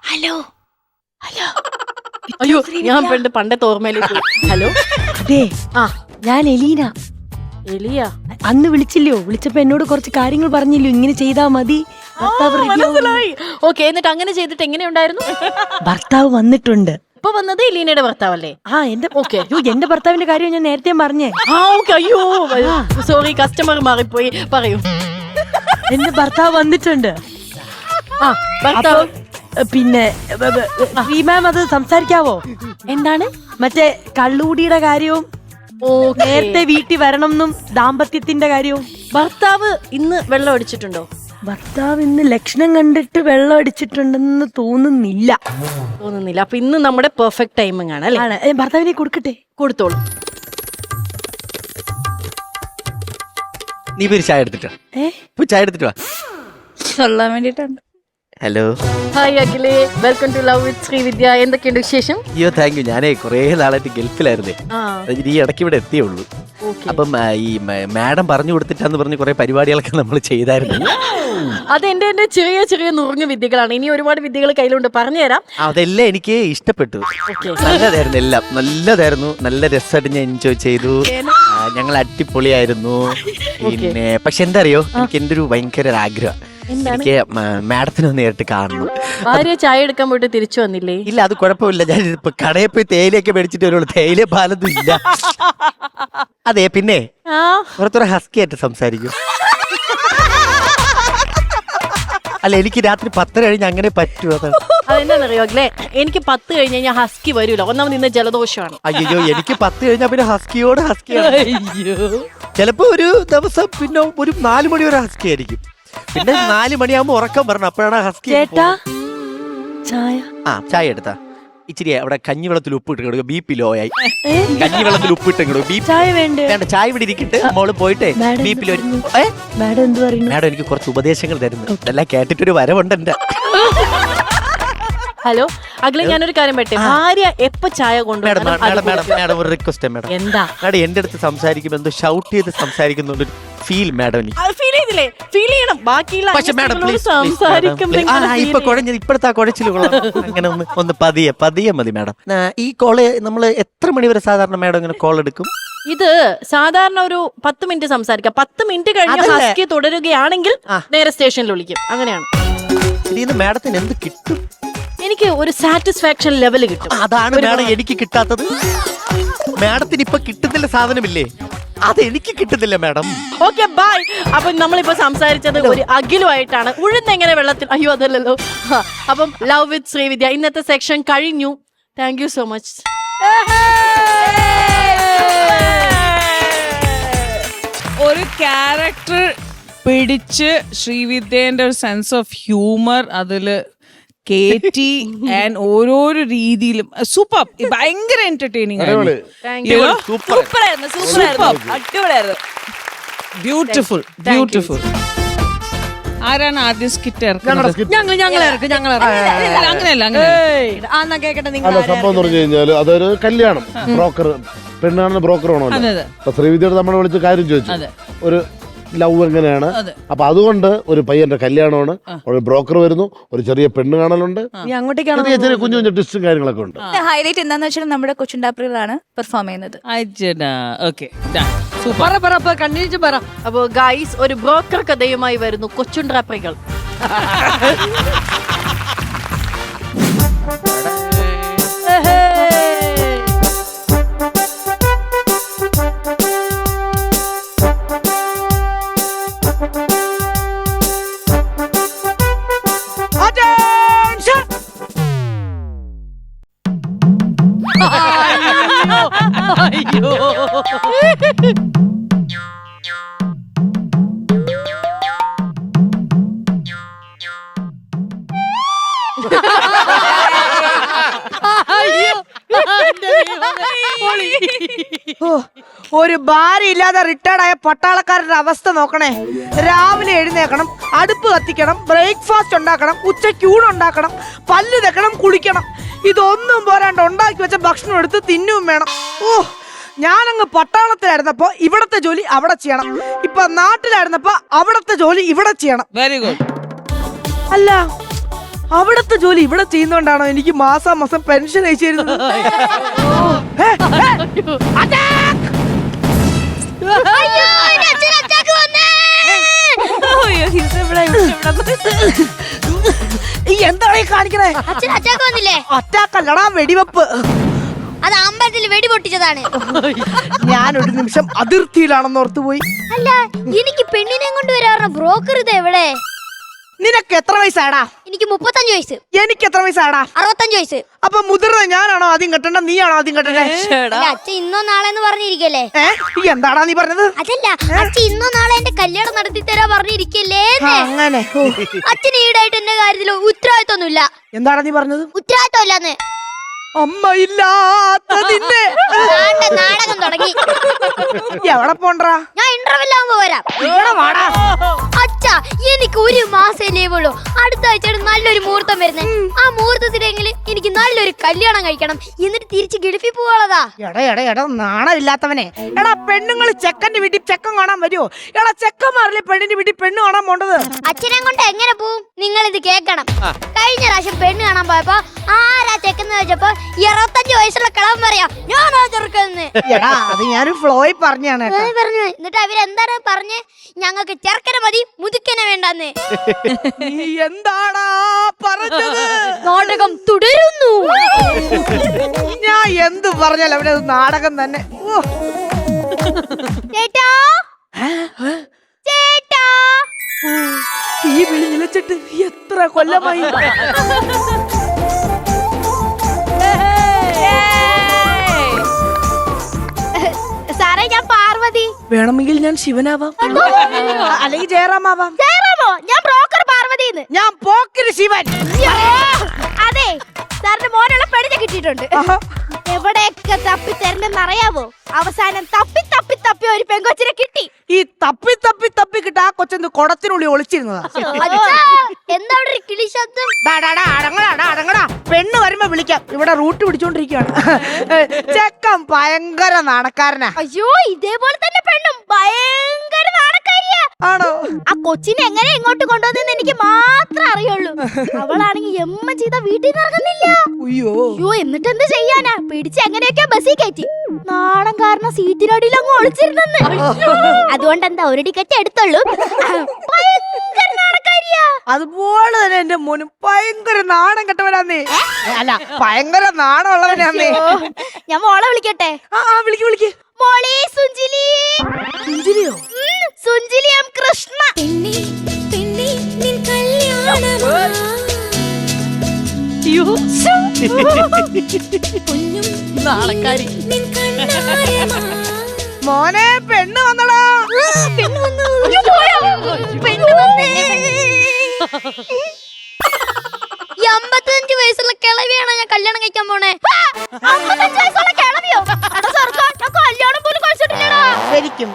hello hello. അയ്യോ, ഞാൻ പണ്ടത്തെ ഓർമ്മയിലേക്ക്. ഹലോ, അതെ, ഞാൻ എലീന. എലിയ? അന്ന് വിളിച്ചില്ലയോ? വിളിച്ചപ്പോ എന്നോട് കുറച്ച് കാര്യങ്ങൾ പറഞ്ഞില്ലയോ, ഇങ്ങനെ ചെയ്താ മതി, മനസ്സിലായി. ഓക്കെ, എന്നിട്ട് അങ്ങനെ ചെയ്തിട്ട് എങ്ങനെയുണ്ടായിരുന്നു? ഭർത്താവ് വന്നിട്ടുണ്ട്. ഇപ്പൊ വന്നത് എലീനയുടെ ഭർത്താവല്ലേ? എന്റെ എന്റെ ഭർത്താവിന്റെ കാര്യം ഞാൻ നേരത്തെ പറഞ്ഞേ. അയ്യോ സോറി, കസ്റ്റമർ മാറിപ്പോയി. പറയൂ. എന്റെ ഭർത്താവ് വന്നിട്ടുണ്ട്. ഭർത്താവ് പിന്നെ ശ്രീ മാം, അത് സംസാരിക്കാവോ? എന്താണ്? മറ്റേ കള്ളുകൂടിയുടെ കാര്യവും നേരത്തെ വീട്ടിൽ വരണം എന്നും ദാമ്പത്യത്തിന്റെ കാര്യവും. ഭർത്താവ് ഇന്ന് വെള്ളം അടിച്ചിട്ടുണ്ടോ? ഭർത്താവ് ഇന്ന് ലക്ഷണം കണ്ടിട്ട് വെള്ളം അടിച്ചിട്ടുണ്ടെന്ന് തോന്നുന്നില്ല. അപ്പൊ ഇന്ന് നമ്മുടെ പെർഫെക്റ്റ് ടൈമിംഗ് ആണ് അല്ലേ? ഭർത്താവിനെ കൊടുക്കട്ടെ? കൊടുത്തോളൂ. നീ പോയി ചായ എടുത്തിട്ടോ? ചായ എടുത്തിട്ട് വാ. ചൊല്ലാൻ വേണ്ടിട്ടാണ്. ഹലോ, ഹായ് അഖിലേ, welcome to love with Srividya. എന്തൊക്കെയുണ്ട് വിശേഷം? അയ്യോ താങ്ക് യു. ഞാനേ കുറേ നാളായിട്ട് ഗൾഫിലായിരുന്നേ. ഈ ഇടയ്ക്ക് ഇവിടെ എത്തിയേ ഉള്ളൂ. അപ്പം ഈ മാഡം പറഞ്ഞു കൊടുത്തിട്ടാന്ന് പറഞ്ഞ് കുറെ പരിപാടികളൊക്കെ നമ്മൾ ചെയ്തായിരുന്നു. അത് എന്റെ ചെറിയ ചെറിയ നുറുങ്ങ വിദ്യകളാണ്. ഇനി ഒരുപാട് വിദ്യകൾ കയ്യിലുണ്ട്, പറഞ്ഞുതരാം. അതെല്ലാം എനിക്ക് ഇഷ്ടപ്പെട്ടു. നല്ലതായിരുന്നു, എല്ലാം നല്ലതായിരുന്നു. നല്ല രസമായിട്ട് ഞാൻ എൻജോയ് ചെയ്തു. ഞങ്ങൾ അടിപൊളിയായിരുന്നു. പിന്നെ പക്ഷെ എന്താ അറിയോ, എനിക്ക് എന്റെ ഒരു ഭയങ്കര ആഗ്രഹം, എനിക്ക് മാഡത്തിനെ നേരിട്ട് കാണണം. ഭാര്യ ചായ എടുക്കാൻ പോയിട്ട് തിരിച്ചു വന്നില്ലേ? ഇല്ല, അത് കുഴപ്പമില്ല. ഞാൻ ഇപ്പൊ കടയിൽ പോയി തേയിലയൊക്കെ മേടിച്ചിട്ട് വരുള്ളൂ. തേയില പാലൊന്നും ഇല്ല. അതെ, പിന്നെ കുറച്ചുകൂടെ ഹസ്കി ആയിട്ട് സംസാരിക്കും. അല്ല എനിക്ക് രാത്രി 10 കഴിഞ്ഞ് അങ്ങനെ പറ്റുമോ? അതെന്താണെന്നറിയോ അല്ലേ, എനിക്ക് 10 കഴിഞ്ഞ് കഴിഞ്ഞാൽ ഹസ്കി വരൂല. ഒന്നാമത് ഇന്ന് ജലദോഷമാണ്. അയ്യോ എനിക്ക് 10 കഴിഞ്ഞാൽ പിന്നെ ഹസ്കിയോട് ഹസ്കിയാണ്. ചിലപ്പോ ഒരു ദിവസം പിന്നെ ഒരു 4 മണി വരെ ഹസ്കി ആയിരിക്കും. പിന്നെ 4 മണിയാകുമ്പോ ഉറക്കം വരണം. അപ്പോഴാണ് ഹസ്കി. ചേട്ടാ ചായ. ചായ എടുത്താ ഇച്ചിരി അവിടെ കഞ്ഞിവെള്ളത്തിൽ ഉപ്പിട്ട് കിടക്കുക. BP ലോ ആയി. കഞ്ഞിവെള്ളത്തിൽ ഉപ്പിട്ട് കിടക്കും. ചായ വേണ്ടേ? വേണ്ട, ചായ ഇവിടെ ഇരിക്കട്ടെ. മോള് പോയിട്ടെ BP ലോ. മാഡം എന്ത് പറയുന്നു? മാഡം എനിക്ക് കുറച്ച് ഉപദേശങ്ങൾ തരുന്നു. ഇതെല്ലാം കേട്ടിട്ടൊരു വരവുണ്ട് എന്റെ. ഹലോ അഖില, ഞാനൊരു കാര്യം പറ്റേ, ഭാര്യ എപ്പോ ചായ മാഡം ഒരു റിക്വസ്റ്റ് മാഡം. എന്താ മാഡം എന്റെ അടുത്ത് സംസാരിക്കുമ്പോ എന്തോ ഷൗട്ട് ചെയ്ത് സംസാരിക്കുന്നുണ്ട് ഫീൽ മാഡം. എനിക്ക് ഫീൽ ചെയ്തില്ലേ? ഫീൽ ചെയ്യണം. ബാക്കിയുള്ള പക്ഷെ മാഡം സംസാരിക്കുമ്പോ കുഴഞ്ഞത് ഇപ്പോഴത്തെ കുഴച്ചിൽ അങ്ങനെ ഒന്ന് പതിയെ മതി മാഡം. ഈ കോള് നമ്മൾ എത്ര മണി വരെ സാധാരണ മാഡം ഇങ്ങനെ കോൾ എടുക്കും? ഇത് സാധാരണ ഒരു 10 മിനിറ്റ് സംസാരിക്കാം. 10 മിനിറ്റ് കഴിഞ്ഞ് ഹസ്കി തുടരുകയാണെങ്കിൽ നേരെ സ്റ്റേഷനിൽ വിളിക്കും. അങ്ങനെയാണ്. ഇതിന്ന് മാഡത്തിന് എന്ത് കിട്ടും? എനിക്ക് ഒരു സാറ്റിസ്ഫാക്ഷൻ ലെവൽ കിട്ടും. അതാണ് മാഡം എനിക്ക് കിട്ടാത്തത്. മാഡത്തിന് ഇപ്പൊ കിട്ടുന്നില്ല സാധനമില്ലേ, അത് എനിക്ക് കിട്ടുന്നില്ല മാഡം. Okay bye. അപ്പൊ നമ്മളിപ്പോ സംസാരിച്ചത് ഒരു അഖിലുമായിട്ടാണ്. ഉഴുന്നെങ്ങനെ വെള്ളത്തിൽ, അയ്യോ അതല്ലല്ലോ. അപ്പം ലവ് വിത്ത് ശ്രീവിദ്യ ഇന്നത്തെ സെക്ഷൻ കഴിഞ്ഞു. Thank you so much. ഒരു ക്യാരക്ടർ പിടിച്ച് ശ്രീവിദ്യേന്റെ ഒരു സെൻസ് ഓഫ് ഹ്യൂമർ അതില് കേറ്റി ആൻഡ് ഓരോരോ രീതിയിലും സൂപ്പർ, ഭയങ്കര എന്റർടൈനിങ് ആയിരുന്നു. ബ്യൂട്ടിഫുൾ. ആരാണ് ആദ്യം സ്കിറ്റ് ഇറക്കുന്നത്? അങ്ങനെയല്ല. അല്ല, സംഭവം എന്ന് പറഞ്ഞു കഴിഞ്ഞാൽ അതൊരു കല്യാണം. ബ്രോക്കർ, പെണ്ണാണെന്ന് ബ്രോക്കർ ആണല്ലോ. അപ്പൊ ശ്രീവിദ്യയോട് നമ്മൾ വിളിച്ച് കാര്യം ചോദിച്ചു, ഒരു ലവ് എങ്ങനെയാണ്. അപ്പൊ അതുകൊണ്ട് ഒരു പയ്യന്റെ കല്യാണമാണ്, ഒരു ബ്രോക്കർ വരുന്നു, ഒരു ചെറിയ പെണ്ണ് കാണലുണ്ട്, ചെറിയ കുഞ്ഞു കുഞ്ഞു ടിസ്റ്റും കാര്യങ്ങളൊക്കെ ഉണ്ട്. ഹൈലൈറ്റ് എന്താന്ന് വെച്ചാൽ നമ്മുടെ കൊച്ചുണ്ടാപ്പികളാണ് പെർഫോം ചെയ്യുന്നത്. അപ്പൊ ഗൈസ്, ഒരു ബ്രോക്കർ കഥയുമായി വരുന്നു കൊച്ചുണ്ട്രാപ്പകൾ. അയ്യോ ഒരു ഭാര്യ ഇല്ലാതെ റിട്ടയർഡ് ആയ പട്ടാളക്കാരുടെ അവസ്ഥ നോക്കണേ. രാവിലെ എഴുന്നേക്കണം, അടുപ്പ് കത്തിക്കണം, ബ്രേക്ക്ഫാസ്റ്റ് ഉണ്ടാക്കണം, ഉച്ചയ്ക്ക് ഊണുണ്ടാക്കണം, പല്ല് തെക്കണം, കുളിക്കണം. ഇതൊന്നും പോരാണ്ട് ഉണ്ടാക്കി വെച്ച ഭക്ഷണം എടുത്ത് തിന്നും വേണം. ഞാനങ്ങ് പട്ടാളത്തിലായിരുന്നപ്പോ ഇവിടത്തെ ജോലി അവിടെ ചെയ്യണം, ഇപ്പൊ നാട്ടിലായിരുന്നപ്പോ അവിടത്തെ ജോലി ഇവിടെ ചെയ്യണം. Very good. അല്ല, അവിടത്തെ ജോലി ഇവിടെ ചെയ്യുന്നോണ്ടാണോ എനിക്ക് മാസം പെൻഷൻ അയച്ചു തരുന്നത്? എന്താണ് കാണിക്കണേ? അറ്റാക്കല്ലടാ, വെടിവെപ്പ്. അത് അമ്പലത്തിൽ വെടി പൊട്ടിച്ചതാണ്. ഞാനൊരു നിമിഷം അതിർത്തിയിലാണെന്ന് ഓർത്തുപോയി. അല്ല, എനിക്ക് പെണ്ണിനെ കൊണ്ട് വരാറുള്ള ബ്രോക്കർ ഇത് എവിടെ? നിനക്ക് എത്ര വയസ്സാടാ? എനിക്ക് 35 വയസ്സ്. എനിക്ക് എത്ര വയസ്സാടാ? 65 വയസ്സ്. അപ്പൊ മുതിർന്ന ഞാനാണോ ആദ്യം കെട്ടണ്ട, നീയാണോ ആദ്യം കെട്ടണ്ടേ? അച്ഛൻ ഇന്നോ നാളെന്ന് പറഞ്ഞിരിക്കല്ലേ? എന്താടാ നീ പറഞ്ഞത്? അതല്ല, അച്ഛൻ ഇന്നോ നാളെ എന്റെ കല്യാണം നടത്തി തരാ പറഞ്ഞിരിക്കല്ലേ? അങ്ങനെ അച്ഛന് ഈടായിട്ട് എന്റെ കാര്യത്തിൽ ഉത്തരവാദിത്വമൊന്നുമില്ല. എന്താടാ നീ പറഞ്ഞത്? ഉത്തരവാദിത്വം ഇല്ലാന്ന്. അമ്മ ഇല്ലാത്തതിന്റെ നാടകം തുടങ്ങി. എവിടെ പോണ്ടാ? ഞാൻ ഇന്റർവെൽ ആവുമ്പോ വരാം. അച്ഛാ, എനിക്ക് 1 മാസം ലീവുള്ളൂ. അടുത്ത ആഴ്ച നല്ലൊരു മുഹൂർത്തം വരുന്നത്. ആ മുഹൂർത്തത്തിലെങ്കിലും എനിക്ക് നല്ലൊരു കല്യാണം കഴിക്കണം, എന്നിട്ട് തിരിച്ച് ഗൾഫിൽ പോവാളതാ. എടാ നാണമില്ലാത്തവനെ. എടാ, പെണ്ണുങ്ങൾ ചെക്കന്റെ വീട്ടിൽ ചെക്കൻ കാണാൻ വരുമോ? എടാ, ചെക്കന്മാരല്ലേ പെണ്ണിന്റെ വീട്ടിൽ പെണ്ണ് കാണാൻ പോണ്ടത്? അച്ഛനെ കൊണ്ട് എങ്ങനെ പോവും? നിങ്ങൾ ഇത് കേക്കണം. കഴിഞ്ഞ പ്രാവശ്യം പെണ്ണ് കാണാൻ പോയപ്പോ ആരാ ചെക്കെന്ന് വെച്ചപ്പോ 25 വയസ്സുള്ള കിളവൻ പറയാ ഞാനാ ചെറുക്കെന്ന്. എടാ, അത് ഞാനൊരു ഫ്ലോയിൽ പറഞ്ഞാണ്. പറഞ്ഞു. എന്നിട്ട് അവരെന്താണ് പറഞ്ഞ്? ഞങ്ങൾക്ക് ചെറുക്കനെ മതി, മുതുക്കനെ വേണ്ടെന്ന്. എന്താടാ പറഞ്ഞത്? നാടകം തുടരുന്നു. ഞാൻ എന്ത് പറഞ്ഞാലും അവിടെ നാടകം തന്നെ. ചേട്ടാ, ചേട്ടാ, ഈ വിളി നിലച്ചിട്ട് എത്ര കൊല്ലമായി. സാറേ ഞാൻ പാർവതി. വേണമെങ്കിൽ ഞാൻ ശിവനാവാം, അല്ലെങ്കിൽ ജയറാമാവാം. ജയറാമോ? ഞാൻ ബ്രോക്കർ പാർവതിന്ന്. ഞാൻ പോക്കിരി ശിവൻ. അതെ, സാറിന്റെ മോനുള്ള പെണ്ണിനെ കിട്ടിയിട്ടുണ്ട്. എവിടെയൊക്കെ തപ്പി തരണെന്ന് അറിയാവോ? അവസാനം തപ്പി തപ്പി തപ്പി ഒരു പെങ്കൊച്ചിനെ കിട്ടി. ഈ തപ്പി തപ്പി തപ്പി കിട്ട ആ കൊച്ചെന്ത് കുടത്തിനുള്ളിൽ ഒളിച്ചിരുന്നതാ. എന്താ അവിടെ ഒരു കിളി ശബ്ദം? അടങ്ങടാ, പെണ്ണ് വരുമ്പോ വിളിക്കാം. ഇവിടെ റൂട്ട് പിടിച്ചോണ്ടിരിക്കുകയാണ്. ചെക്കൻ ഭയങ്കര നാണക്കാരനാ. അയ്യോ, ഇതേപോലെ തന്നെ പെണ്ണും ഭയങ്കര നാണക്കാരിയാ. ആണോ? ആ കൊച്ചിനെ എങ്ങനെ ഇങ്ങോട്ട് കൊണ്ടുവന്നെന്ന് എനിക്ക് മാത്രം അറിയുള്ളൂ. അവളാണെങ്കിൽ എമ്മ ചെയ്ത വീട്ടിൽ നിന്ന് ഇറങ്ങുന്നില്ല. അയ്യോ, എന്നിട്ട് എന്ത് ചെയ്യാനാ? പിടിച്ച് എങ്ങനെയൊക്കെ ബസ്സിൽ കയറ്റി. നാണം കാരണം സീറ്റിനടിയിൽ അങ്ങ് ഒളിച്ചിരുന്നെന്ന്. അതുകൊണ്ട് എന്താ ഒരു ടിക്കറ്റ് എടുത്തുള്ളൂ. ഭയങ്കര നാണക്കാരിയാ. അതുപോലെ തന്നെ എന്റെ മോനും ഭയങ്കര നാണം കെട്ടവനാന്നേ. അല്ല, ഭയങ്കര നാണമുള്ളവനാന്നേ. ഞാൻ മോളെ വിളിക്കട്ടെ? വിളിക്ക്. മോളെ സുഞ്ചിലി. സുഞ്ചിലിയോ? സുഞ്ചിലി എം കൃഷ്ണ. മോനെ, പെണ്ണ് വന്നടാ. പെണ്ണ് വന്നു. പെണ്ണ് വന്നേ. 55 വയസ്സുള്ള കിളവിയാണോ ഞാൻ കല്യാണം കഴിക്കാൻ പോണേ? 55 വയസ്സുള്ള കിളവിയോ? ഞാൻ കല്യാണം പോലും കഴിച്ചിട്ടില്ലടാ. ശരിക്കും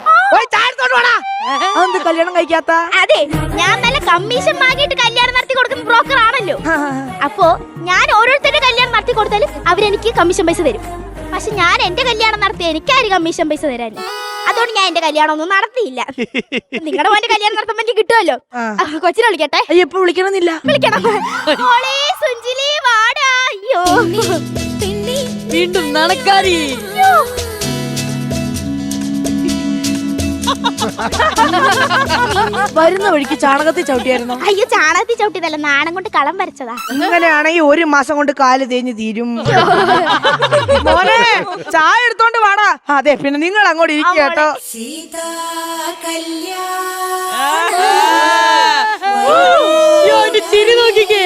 അതെന്ത് കല്യാണം കഴിക്കാത്ത? അതെ, ഞാൻ നല്ല കമ്മീഷൻ വാങ്ങിയിട്ട് കല്യാണം നടത്തി കൊടുക്കുന്ന ബ്രോക്കർ ആണല്ലോ. അപ്പോ ഞാൻ ഓരോരുത്തരുടെ കല്യാണം നടത്തി കൊടുത്താലും അവരെനിക്ക് കമ്മീഷൻ പൈസ തരും. പക്ഷെ ഞാൻ എന്റെ കല്യാണം നടത്തി എനിക്കാര് കമ്മീഷൻ പൈസ തരാൻ? അതുകൊണ്ട് ഞാൻ എന്റെ കല്യാണം ഒന്നും നടത്തിയില്ല. നിങ്ങളുടെ മോന്റെ കല്യാണം നടത്തുമ്പോ എനിക്ക് കിട്ടുമല്ലോ. കൊച്ചിനെ വിളിക്കട്ടെ? എപ്പോ വിളിക്കണമെന്നില്ല. വിളിക്കണം. മോളെ സുഞ്ചിലി വാടാ. അയ്യോ, വീണ്ടും നടക്കാരി. വരുന്ന വഴിക്ക് ചാണകത്തിൽ ചവിട്ടിയായിരുന്നു. അയ്യോ, ചാണകത്തിൽ ചവിട്ടിയതല്ല, നാണം കൊണ്ട് കളം വരച്ചതാ. ഇങ്ങനെയാണെങ്കിൽ 1 മാസം കൊണ്ട് കാല് തേഞ്ഞ് തീരും. മോനെ, ചായ എടുത്തോണ്ട് വാടാ. അതെ, പിന്നെ നിങ്ങൾ അങ്ങോട്ട് ഇരിക്കുക കേട്ടോ. ചിരി നോക്കിക്കേ.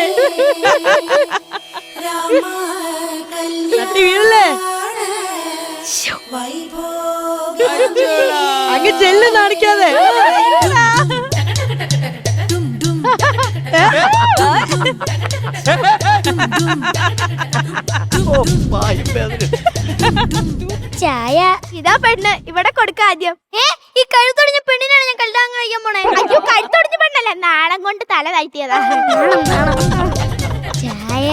വീഴല്ലേ? അങ്ങ് ചെല്ല് കാണിക്കാതെ. ചായ ഇതാ പെണ്ണ്, ഇവിടെ കൊടുക്ക ആദ്യം. ഈ കഴുത്തൊടിഞ്ഞ പെണ്ണിനാണ് ഞാൻ കല്യാണം കഴിക്കാൻ പോണേ. അയ്യോ, കഴുത്തൊടിഞ്ഞ പെണ്ണല്ല, നാണം കൊണ്ട് തല താഴ്ത്തിയതാ. ചായ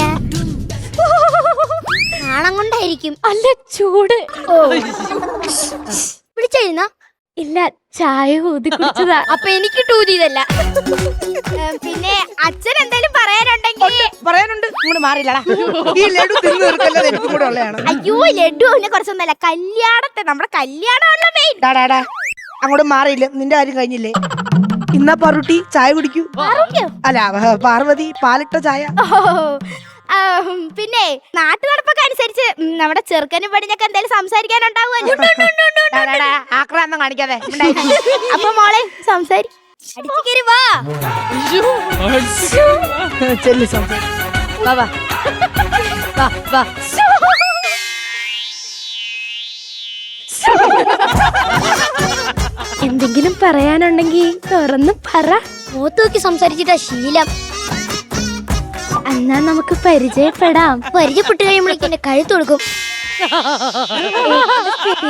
നാണം കൊണ്ടായിരിക്കും. അല്ല, ചൂട്. വിളിച്ചായിരുന്ന? ഇല്ല, ചായ ഊതി കുടിച്ചതാ. അപ്പൊ എനിക്ക് ടൂതിയതല്ല. പിന്നെ അച്ഛൻ എന്തെങ്കിലും പറയാനുണ്ടെങ്കിൽ പറയാനുണ്ട്. ഇങ്ങോട്ട് മാറിയില്ലടാ. ഈ ലഡു തിന്നു തീർക്കല്ലത് എനിക്കും കൂടെ ഉള്ളതാണ്. അയ്യോ, ലഡു പിന്നെ കുറച്ചൊന്നല്ല, കല്യാണത്തെ നമ്മുടെ കല്യാണമല്ല മെയിൻ. ഡാടാ, അങ്ങോട്ട് മാറിയില്ല. നിന്റെ കാര്യം കഴിഞ്ഞില്ലേ? ഇന്നാ പാറുട്ടി ചായ കുടിക്കൂ. അല്ല, പാർവതി പാലിട്ട ചായ. പിന്നെ നാട്ടു നടപ്പൊക്കെ അനുസരിച്ച് നമ്മുടെ ചെറുക്കനും പെണ്ണിനൊക്കെ എന്തെങ്കിലും സംസാരിക്കാനുണ്ടാവുമല്ലോ. ആക്രാന്തം കാണിക്കാതെ. അപ്പൊ മോളെ സംസാരി. വാ. ചെല്ലി സംസാരി. വാ വാ വാ വാ. എന്തെങ്കിലും പറയാനുണ്ടെങ്കിൽ തുറന്ന് പറ. മൂത്ത് നോക്കി സംസാരിച്ചിട്ടാ ശീലം. എന്നാ നമുക്ക് പരിചയപ്പെടാം. പരിചയപ്പെട്ട് കഴിയുമ്പോഴേക്കും എന്റെ കഴുത്ത് കൊടുക്കും.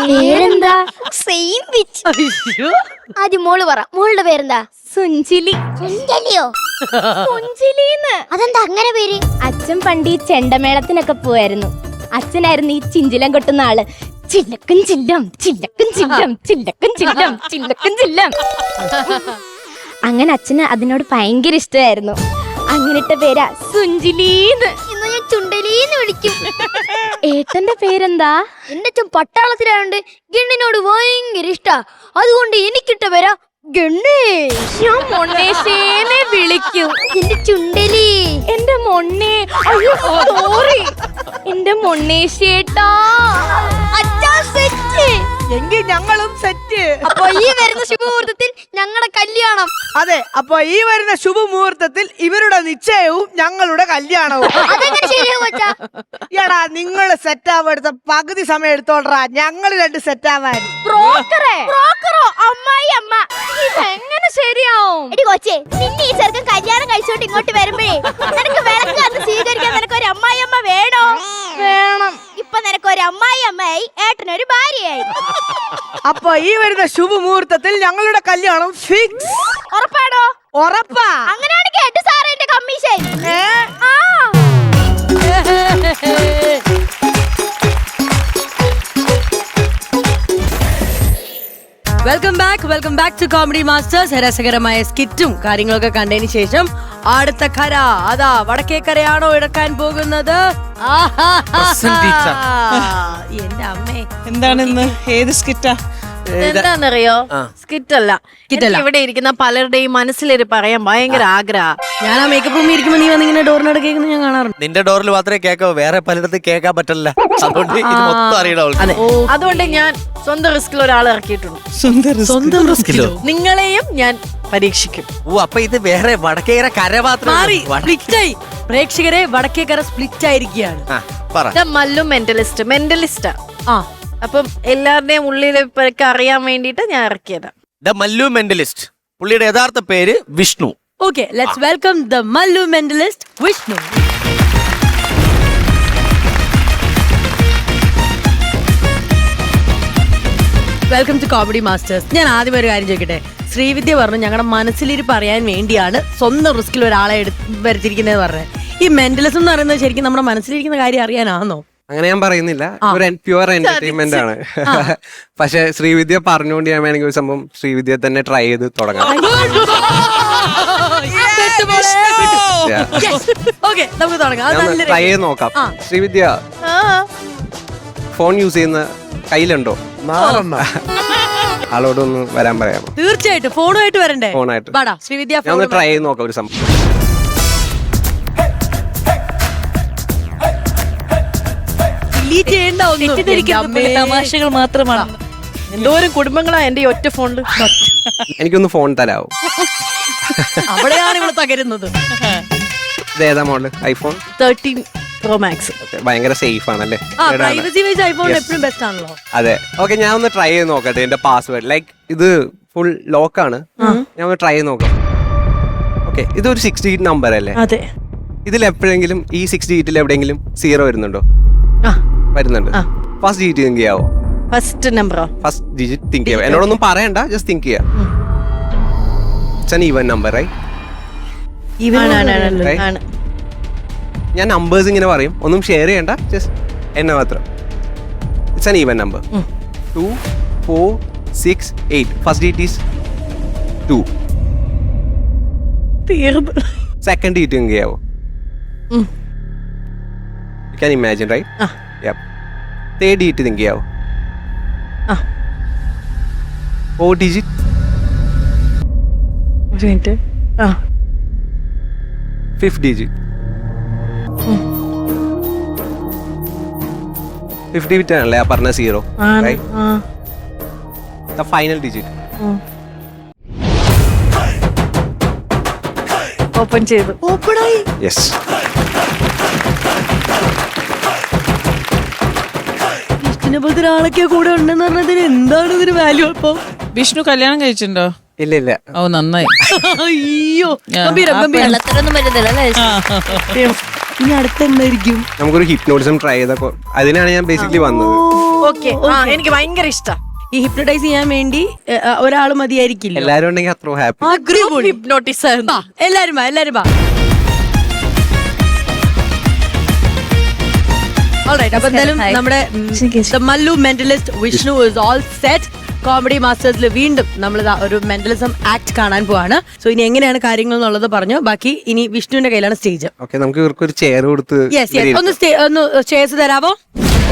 പേരെന്താ? Same pitch. ആദ്യം മോള് പറ. മോളുടെ പേരെന്താ? സുഞ്ചിലി. സുഞ്ചലിയോ? സുഞ്ചിലിന്ന്. അതെന്താ അങ്ങനെ പേര്? അച്ഛൻ പണ്ട് ഈ ചെണ്ടമേളത്തിനൊക്കെ പോവായിരുന്നു. അച്ഛനായിരുന്നു ഈ ചിഞ്ചിലം കൊട്ടുന്ന ആള്. ചില്ലക്കും ചില്ലം, ചില്ലക്കും ചില്ലം, ചില്ലക്കും ചില്ലം, ചില്ലക്കും ചില്ലം. അങ്ങനെ അച്ഛന് അതിനോട് ഭയങ്കര ഇഷ്ടമായിരുന്നു. അങ്ങനിട്ട പേരാ സുഞ്ചിലീന്ന്. ഇന്ന് ഞാൻ ചുണ്ടലീന്ന് വിളിക്കും. ഏട്ടന്റെ പേരെന്താ? എന്റെ അച്ഛൻ പട്ടാളത്തിലായോണ്ട് ഗണ്ണിനോട് ഭയങ്കര ഇഷ്ടാ. അതുകൊണ്ട് എനിക്കിട്ട പേരാ ഗണേഷ്. ഞാൻ മൊണ്ണേശേനെ വിളിക്കൂ. എന്റെ ചുണ്ടലി. എന്റെ മൊണ്ണേ. അയ്യോ, സോറി. എന്റെ മൊണ്ണേശേട്ടാ. അച്ഛാ സെറ്റ്. എങ്കിൽ ഞങ്ങളും സെറ്റ്. അപ്പൊ ഈ വരുന്ന ശുഭമുഹൂർത്തത്തിൽ ഞങ്ങളുടെ കല്യാണം. അതെ, അപ്പൊ ഈ വരുന്ന ശുഭമുഹൂർത്തത്തിൽ ഇവരുടെ നിശ്ചയവും ഞങ്ങളുടെ കല്യാണവും. അതെങ്ങനെ ശരിയാവും അച്ഛാ? എടാ, നിങ്ങൾ സെറ്റ് ആവെടുത്ത പകുതി സമയം എടുത്തോളറാ, ഞങ്ങൾ രണ്ട് സെറ്റ് ആവാൻ. ബ്രോക്കറോ അമ്മായി അമ്മ ഇതെങ്ങനെ ശരിയാവും? എടി കൊച്ചേ, നിന്നെ ഈ ചെറുക്കൻ കല്യാണം കഴിച്ചോണ്ട് ഇങ്ങോട്ട് വരുമ്പോഴേ നിനക്ക് വിളക്ക് അന്ന് സ്വീകരിക്കാൻ നിനക്ക് ഒരു അമ്മായി അമ്മ വേണോ? വേണം. ഇപ്പൊ നിനക്ക് ഒരു അമ്മായി അമ്മയായി, ഏട്ടനൊരു ഭാര്യയായി. അപ്പൊ ഈ വരുന്ന ശുഭമുഹൂർത്തത്തിൽ ഞങ്ങളുടെ കല്യാണം ഫിക്സ്. ഉറപ്പാണോ? ഉറപ്പാ. അങ്ങനെയാണെങ്കിൽ കേട്ടു സാറേ എന്റെ കമ്മീഷൻ. ആ welcome back to comedy masters. രസകരമായ സ്കിറ്റും കാര്യങ്ങളൊക്കെ കണ്ടതിന് ശേഷം അടുത്ത കര അതാ വടക്കേക്കരയാണോ എടുക്കാൻ പോകുന്നത്? എന്റെ അമ്മേ, എന്താണ് ഇന്ന്? ഏത് സ്കിറ്റാ? എന്താന്നറിയോ, സ്കിറ്റ് അല്ല. ഇവിടെ ഇരിക്കുന്ന പലരുടെയും മനസ്സിലൊരു പറയാൻ ഭയങ്കര ആഗ്രഹം. ഞാൻ ആ മേക്കപ്പ് റൂമിൽ ഇരിക്കുമ്പോ നീ വന്നിങ്ങനെ ഡോറിനോട് കേൾക്കുന്ന ഞാൻ കാണാറുണ്ട്. നിന്റെ ഡോറിൽ മാത്രമേ കേൾക്കാവൂ, വേറെ പലയിടത്ത് കേൾക്കാൻ പറ്റില്ല. അതുകൊണ്ട് ഇത് മൊത്തം അറിയണം അവൾക്ക്. അതുകൊണ്ട് ഞാൻ സ്വന്തം റിസ്കിൽ ഒരാളെ ഇറക്കിയിട്ടുണ്ട്. സ്വന്തം റിസ്കിലോ? നിങ്ങളെയും ഞാൻ പരീക്ഷിക്കും. ഓ, അപ്പൊ ഇത് വേറെ വടക്കേര കര മാറി മാത്രം. സ്പ്ലിറ്റായി. പ്രേക്ഷകരെ വടക്കേക്കര സ്പ്ലിറ്റ് ആയിരിക്കുകയാണ്. മല്ലു മെന്റലിസ്റ്റാ. ആ, അപ്പം എല്ലാവരുടെയും ഉള്ളിലേക്ക് അറിയാൻ വേണ്ടിട്ട് ഞാൻ ഇറക്കിയതാ. The Mallu mentalist. പുള്ളിയുടെ യഥാർത്ഥ പേര് Vishnu. Okay, let's welcome the Mallu mentalist Vishnu. Welcome to comedy masters. ഞാൻ ആദ്യം ഒരു കാര്യം ചോദിക്കട്ടെ. ശ്രീവിദ്യ പറഞ്ഞു ഞങ്ങളുടെ മനസ്സിലിരി പറയാൻ വേണ്ടിയാണ് സ്വന്തം റിസ്കിൽ ഒരാളെ വരുത്തിയിരിക്കുന്നത് പറഞ്ഞത്. ഈ മെന്റലിസം എന്ന് പറയുന്നത് ശരിക്കും നമ്മുടെ മനസ്സിലിരിക്കുന്ന കാര്യം അറിയാനാണോ? അങ്ങനെ ഞാൻ പറയുന്നില്ല, ഒരു പ്യുവർ എന്റർടൈൻമെന്റ് ആണ്. പക്ഷെ ശ്രീവിദ്യ പറഞ്ഞുകൊണ്ട് ഞാൻ വേണമെങ്കിൽ ഒരു സംഭവം ശ്രീവിദ്യ തന്നെ ട്രൈ ചെയ്ത് തുടങ്ങാം. ഓക്കെ, നമുക്ക് തുടങ്ങാം. ട്രൈ ചെയ്ത് നോക്കാം. ശ്രീവിദ്യ ഫോൺ യൂസ് ചെയ്യുന്ന കയ്യിലുണ്ടോ? ആളോടൊന്ന് വരാൻ പറയാമോ? തീർച്ചയായിട്ടും ഫോണുമായിട്ട് വരണ്ടേ? ഫോണായിട്ട് വാടാ ശ്രീവിദ്യ, ഞാൻ ഒന്ന് ട്രൈ ചെയ്ത് നോക്കാം ഒരു സംഭവം. തമാശകൾ മാത്രമാണ്. എന്തോരം കുടുംബങ്ങളാ എന്റെ ഒറ്റ ഫോണില്. എനിക്കൊന്ന് ഫോൺ തരാവോ? അവിടെയാണ് ഇവിടെ തകരുന്നത്. ഇത് ഏതാ മോഡല്? IPhone 13 Pro Max. ഭയങ്കര സേഫ് ആണല്ലേ? പ്രൈവസി വൈസ് ഐഫോൺ എപ്പോഴും ബെസ്റ്റ് ആണല്ലോ. അതെ, ഓക്കെ, ഞാൻ ഒന്ന് ട്രൈ ചെയ്ത് നോക്കട്ടെ. എന്റെ പാസ്വേഡ് ലൈക്ക് ഇത് ഫുൾ ലോക്കാണ്. ഞാൻ ഒന്ന് ട്രൈ ചെയ്ത് നോക്കാം. ഓക്കെ, ഇതൊരു 6 ഡിജിറ്റ് നമ്പർ അല്ലേ? അതെ. ഇതിൽ എപ്പോഴെങ്കിലും ഈ 6 ഡിജിറ്റിൽ എവിടെയെങ്കിലും 0 വരുന്നുണ്ടോ? വരുന്നുണ്ട്. ഫസ്റ്റ് ഡിജിറ്റ് തിങ്ക് ചെയ്യാവോ? ഫസ്റ്റ് നമ്പറോ? ഫസ്റ്റ് ഡിജിറ്റ് തിങ്ക് ചെയ്യാവോ? എന്നോടൊന്നും പറയണ്ട, ജസ്റ്റ് തിങ്ക് ചെയ്യാം. It's an even number, right? ഞാൻ നമ്പേഴ്സ് ഇങ്ങനെ പറയും, ഒന്നും ഷെയർ ചെയ്യണ്ട, ജസ്റ്റ് എന്നെ മാത്രം. ഇറ്റ്സ് ആൻ ഈവൻ നമ്പർ. 2 4 6 8. First digit is 2. Second digit think ചെയ്യാവോ? You can imagine, right? Yep. Third digit think ചെയ്യാവോ? 4 digit. Fifth digit. 50 digit ആണല്ലേ ആ പറഞ്ഞ 0, right? The final digit. Open ചെയ്തു. ഓപ്പണായി. Yes. പോലത്തെ ഒരാളൊക്കെ കൂടെ ഉണ്ടെന്ന് പറഞ്ഞതിന് എന്താണ് ഇതിന് വാല്യൂ? അപ്പൊ വിഷ്ണു കല്യാണം കഴിച്ചിട്ടുണ്ടോ? ഇല്ല. ഓ, നന്നായി. അയ്യോ, വെള്ളത്തിലൊന്നും വരുന്നില്ല അല്ലേ? ഇനി അടുത്ത എന്തായിരിക്കും? നമുക്കൊരു ഹിപ്നോട്ടിസം ട്രൈ ചെയ്ത അതിനാണ് ഞാൻ ബേസിക്കലി വന്നത്. ഓക്കെ, എനിക്ക് ഭയങ്കര ഇഷ്ടം. ഈ ഹിപ്നോട്ടൈസ് ചെയ്യാൻ വേണ്ടി ഒരാൾ മതിയായിരിക്കില്ല. എല്ലാരും ഉണ്ടെങ്കിൽ അത്ര ഹാപ്പി. ഹിപ്നോട്ടിസ്. എല്ലാരും വാ. Alright, അപ്പൊ എന്തായാലും നമ്മുടെ Mallu mentalist Vishnu is all set. Comedy മാസ്റ്റേഴ്സിൽ വീണ്ടും നമ്മൾ ഒരു മെന്റലിസം ആക്ട് കാണാൻ പോവാണ്. സോ ഇനി എങ്ങനെയാണ് കാര്യങ്ങൾ എന്നുള്ളത് പറഞ്ഞു. ബാക്കി ഇനി വിഷ്ണുവിന്റെ കയ്യിലാണ് സ്റ്റേജ്. ഓക്കെ, നമുക്ക് ഇവർക്ക് ഒരു ചെയർ കൊടുത്ത് ഒന്ന് ചെയർസ് തരാവോ?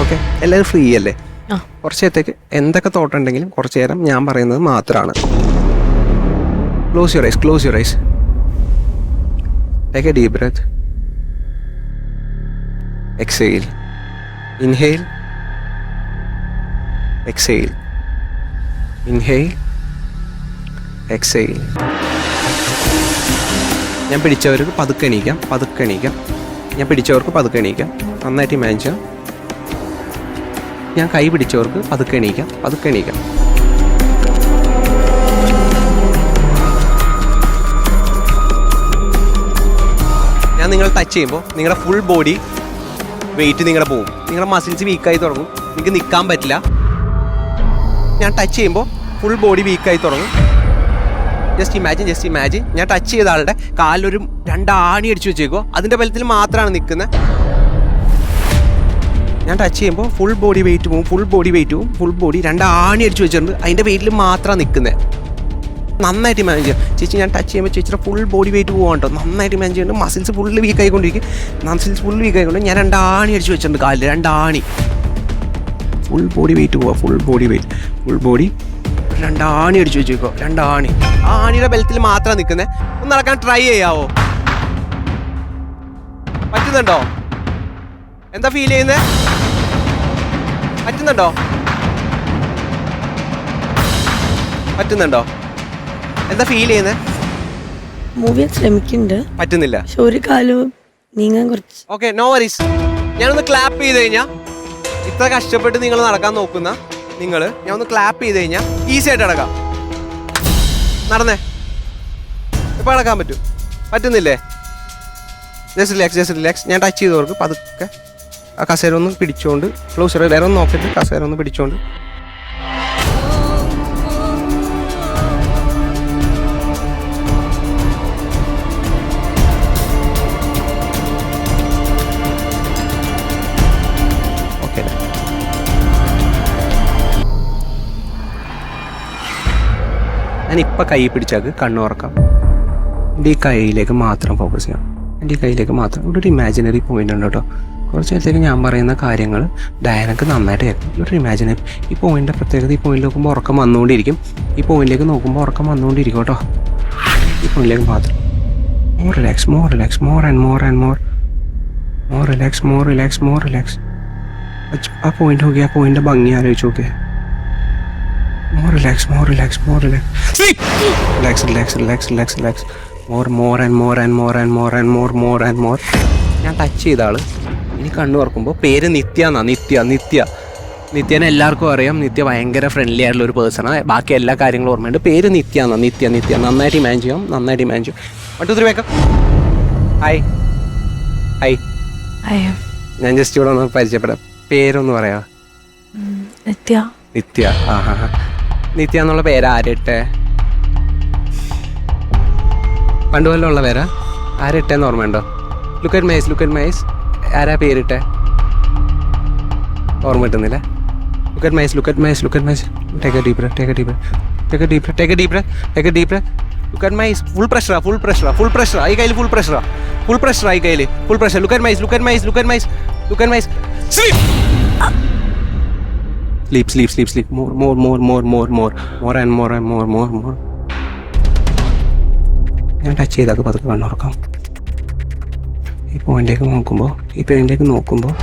ഓക്കെ, എല്ലാവരും ഫ്രീ അല്ലേ? കുറച്ച് നേരത്തേക്ക് എന്തൊക്കെ തോട്ടുണ്ടെങ്കിലും കുറച്ചു നേരം ഞാൻ പറയുന്നത് മാത്രമാണ്. Close your eyes. Take a deep breath. Exhale. Inhale, exhale. Inhale, exhale. ഞാൻ പിടിച്ചവർക്ക് പതുക്കെ എണീക്കാം, പതുക്കെ എണീക്കാം. ഞാൻ പിടിച്ചവർക്ക് പതുക്കെ എണീക്കാം. നന്നായിട്ട് ഇമാജിൻ ചെയ്യാം. ഞാൻ കൈ പിടിച്ചവർക്ക് പതുക്കെ എണീക്കാം, പതുക്കെ എണീക്കാം. ഞാൻ നിങ്ങൾ ടച്ച് ചെയ്യുമ്പോൾ നിങ്ങളുടെ ഫുൾ ബോഡി വെയിറ്റ് നിങ്ങളുടെ പോകും. നിങ്ങളുടെ മസിൽസ് വീക്കായി തുടങ്ങും, നിങ്ങൾക്ക് നിൽക്കാൻ പറ്റില്ല. ഞാൻ ടച്ച് ചെയ്യുമ്പോൾ ഫുൾ ബോഡി വീക്കായി തുടങ്ങും. ജസ്റ്റ് ഇമാജിൻ ഞാൻ ടച്ച് ചെയ്ത ആളുടെ കാലിലൊരു 2 ആണി അടിച്ചു വെച്ചേക്കോ, അതിൻ്റെ ബലത്തിൽ മാത്രമാണ് നിൽക്കുന്നത്. ഞാൻ ടച്ച് ചെയ്യുമ്പോൾ ഫുൾ ബോഡി വെയിറ്റ് പോവും, ഫുൾ ബോഡി 2 ആണി അടിച്ചു വെച്ചിട്ടുണ്ട്, അതിൻ്റെ വെയിറ്റിൽ മാത്രമാണ് നിൽക്കുന്നത്. നന്നായിട്ട് ഇമാജിൻ ചെയ്യാം. ചേച്ചി ഞാൻ ടച്ച് ചെയ്യുമ്പോൾ ചേച്ചിയുടെ ഫുൾ ബോഡി വെയിറ്റ് പോകാൻ കേട്ടോ. നന്നായിട്ട് ഇമാജിൻ ചെയ്യുന്നുണ്ട്. മസിൽസ് ഫുൾ വീക്ക് ആയിക്കൊണ്ടിരിക്കും. ഞാൻ 2 ആണി അടിച്ചു വെച്ചിട്ടുണ്ട് കാലിൽ, 2 ആണി. ഫുൾ ബോഡി വെയിറ്റ് പോവാം, ഫുൾ ബോഡി 2 ആണി അടിച്ചു വെച്ചേക്കോ, 2 ആണി. ആ ആണിയുടെ ബലത്തിൽ മാത്രമാണ് നിൽക്കുന്നത്. ഒന്ന് നടക്കാൻ ട്രൈ ചെയ്യാവോ? പറ്റുന്നുണ്ടോ? എന്താ ഫീൽ ചെയ്യുന്നത്? പറ്റുന്നുണ്ടോ? എന്താ ഫീൽ ചെയ്യുന്നത്? മൂവ് ചെയ്യാൻ ശ്രമിക്കുന്നുണ്ട്, പറ്റുന്നില്ല. പക്ഷെ ഒരു കാലവും നീങ്ങാൻ കുറച്ച്. Okay, no worries. ഞാനൊന്ന് ക്ലാപ്പ് ചെയ്ത് കഴിഞ്ഞാൽ, ഇത്ര കഷ്ടപ്പെട്ട് നിങ്ങൾ നടക്കാൻ നോക്കുന്ന ഞാൻ ഒന്ന് ക്ലാപ്പ് ചെയ്ത് കഴിഞ്ഞാൽ ഈസി ആയിട്ട് നടക്കാം. നടന്നേ, ഇപ്പൊ നടക്കാൻ പറ്റുന്നില്ലേ? Just relax. ഞാൻ ടച്ച് ചെയ്തവർക്ക് പതുക്കെ ആ കസേര ഒന്ന് പിടിച്ചോണ്ട്, ക്ലോസർ വേറെ ഒന്ന് നോക്കിയിട്ട് കസേര ഒന്ന് പിടിച്ചോണ്ട്. ഓക്കെ, ഞാൻ ഇപ്പം കൈ പിടിച്ചാൽ കണ്ണുറക്കാം. എൻ്റെ ഈ കൈയിലേക്ക് മാത്രം ഫോക്കസ് ചെയ്യാം. എൻ്റെ ഈ കൈയിലേക്ക് മാത്രം. ഇവിടെ ഒരു ഇമാജിനറി പോയിന്റ് ഉണ്ട് കേട്ടോ. കുറച്ച് നേരത്തേക്ക് ഞാൻ പറയുന്ന കാര്യങ്ങൾ ഡയനക്ക് നന്നായിട്ട് കേൾക്കും. ഒരു ഇമാജിനറി ഈ പോയിന്റിൻ്റെ പ്രത്യേകത, ഈ പോയിന്റ് നോക്കുമ്പോൾ ഉറക്കം വന്നുകൊണ്ടിരിക്കും. ഈ പോയിന്റിലേക്ക് നോക്കുമ്പോൾ ഉറക്കം വന്നുകൊണ്ടിരിക്കും കേട്ടോ. ഈ പോയിന്റിലേക്ക് മാത്രം. More relax, more relax. ആ പോയിന്റ് നോക്കി, ആ പോയിന്റിൻ്റെ ഭംഗി ആലോചിച്ച് നോക്കിയേ. More relax. Relax. More. ഞാൻ ടച്ച് ചെയ്ത ആള് ഇനി കണ്ണു തുറക്കുമ്പോൾ പേര് നിത്യനെ എല്ലാവർക്കും അറിയാം. നിത്യ ഭയങ്കര ഫ്രണ്ട്ലി ആയിട്ടുള്ള ഒരു പേഴ്സണാണ്. ബാക്കി എല്ലാ കാര്യങ്ങളും ഓർമ്മയുണ്ട്. പേര് നിത്യ. നന്നായിട്ട് ഇമാജിൻ ചെയ്യും. 1 2 3 വേക്കാം. ഹായ്. ഞാൻ ജസ്റ്റ് ഇവിടെ ഒന്ന് പരിചയപ്പെടാം. പേരൊന്ന് പറയാം. നിത്യ. നിത്യ എന്നുള്ള പേര് ആരിട്ടെ? പണ്ട് വല്ലതും ഉള്ള പേരാ? ആരിട്ടെന്ന് ഓർമ്മയുണ്ടോ? Look at my eyes. ആരാ പേരിട്ടെ? ഓർമ്മ കിട്ടുന്നില്ല. Look at my eyes. Take a deep breath. Look at my eyes. Full പ്രഷറാ ഈ കയ്യിൽ. ഫുൾ പ്രഷറാ ഈ കയ്യിൽ. Look at my eyes. Sleep. More and more. ഞാൻ ടച്ച് ചെയ്താൽ പതുക്കെ കണ്ണുറക്കാം. ഈ പോയിന്റിലേക്ക് നോക്കുമ്പോൾ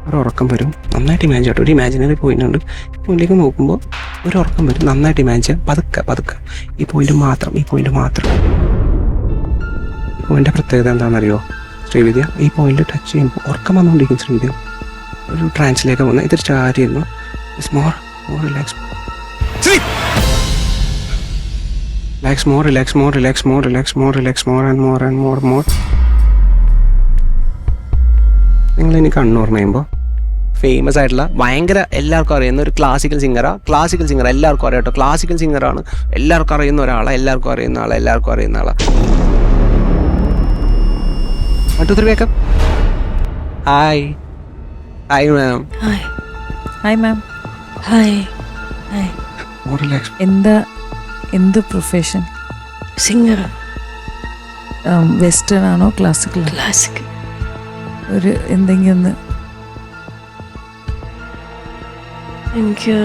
ഒരു ഉറക്കം വരും. നന്നായിട്ട് ഇമാജിൻ ചെയ്യട്ടെ. ഒരു ഇമാജിനറി പോയിന്റ് ഉണ്ട്. ഈ പോയിന്റിലേക്ക് നോക്കുമ്പോൾ ഒരു ഉറക്കം വരും. നന്നായിട്ട് ഇമാജിൻ ചെയ്യാം. പതുക്കെ ഈ പോയിന്റ് മാത്രം. ഈ പോയിന്റിന്റെ പ്രത്യേകത എന്താണെന്നറിയോ ശ്രീവിദ്യ? ഈ പോയിന്റ് ടച്ച് ചെയ്യുമ്പോൾ ഉറക്കം വന്നുകൊണ്ടിരിക്കും ശ്രീവിദ്യ. ഒരു ട്രാൻസിലേക്ക് വന്ന് ഇതൊരു സ്റ്റാർട്ട് ചെയ്യുന്നു. More relax. നിങ്ങൾ ഇനി കണ്ണൂർന്ന് കഴിയുമ്പോൾ ഫേമസ് ആയിട്ടുള്ള ഭയങ്കര എല്ലാവർക്കും അറിയുന്ന ഒരു ക്ലാസിക്കൽ സിംഗർ എല്ലാവർക്കും അറിയാം കേട്ടോ. ക്ലാസിക്കൽ സിംഗറാണ്. എല്ലാവർക്കും അറിയുന്ന ഒരാളാണ്. എല്ലാവർക്കും അറിയുന്ന ആളാ. 1 2 3 വേക്കാം. Hi ma'am. എന്ത് പ്രൊഫഷൻ? സിംഗർ. വെസ്റ്റേൺ ആണോ ക്ലാസിക്കൽ? ഒരു എന്തെങ്കിലും ഒന്ന്. എനിക്ക്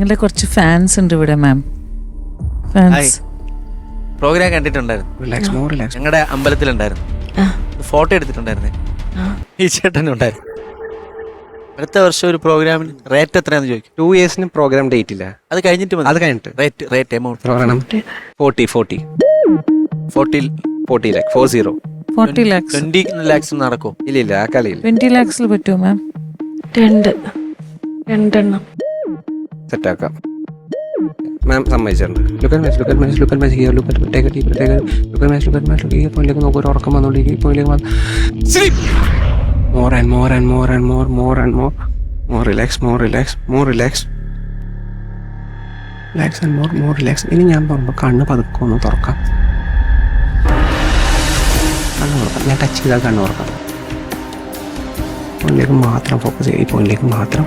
നിങ്ങളുടെ കുറച്ച് ഫാൻസ് ഉണ്ട് ഇവിടെ മാം. ഫാൻസ് പ്രോഗ്രാം കണ്ടിട്ടുണ്ടായിരുന്നു. Relax more relax. ഞങ്ങളുടെ അമ്പലത്തിലുണ്ടായിരുന്നു. ഫോട്ടോ എടുത്തിട്ടുണ്ടായിരുന്നേ. ഈ ചേട്ടനും ഉണ്ടായിരുന്നു. അടുത്ത വർഷം ഒരു പ്രോഗ്രാമിന് റേറ്റ് എത്രയാന്ന് ചോദിക്കും. 2 years പ്രോഗ്രാം ഡേറ്റ് ഇല്ല. അത് കഴിഞ്ഞിട്ട് മതി. അത് കഴിഞ്ഞിട്ട് rate amount programme 40 lakh 40 lakhs 20 lakhs നടക്കും. ഇല്ല ആ കളിയില്ല. 20 lakhsൽ പറ്റുമോ മാം? രണ്ടെണ്ണം സെറ്റാക്കാം. മാം സമ്മതിച്ചിട്ടുണ്ട്. പോയിലേക്ക് നോക്കൂ. ഒരു ഉറക്കം വന്നോണ്ടിരിക്കും. പോയിലേക്ക് more and more and more and more, more and more, more relax, more relax, more relax, relax and more relax. ഇനി ഞാൻ പറയുമ്പോൾ കണ്ണ് പതുക്കെ ഒന്ന് തുറക്കാം. കണ്ണ് തുറക്കാം. ഞാൻ ടച്ച് ചെയ്താൽ കണ്ണ് തുറക്കാം. പോയിന്റിലേക്ക് മാത്രം ഫോക്കസ് ചെയ്യുക. ഈ പോയിന്റിലേക്ക് മാത്രം.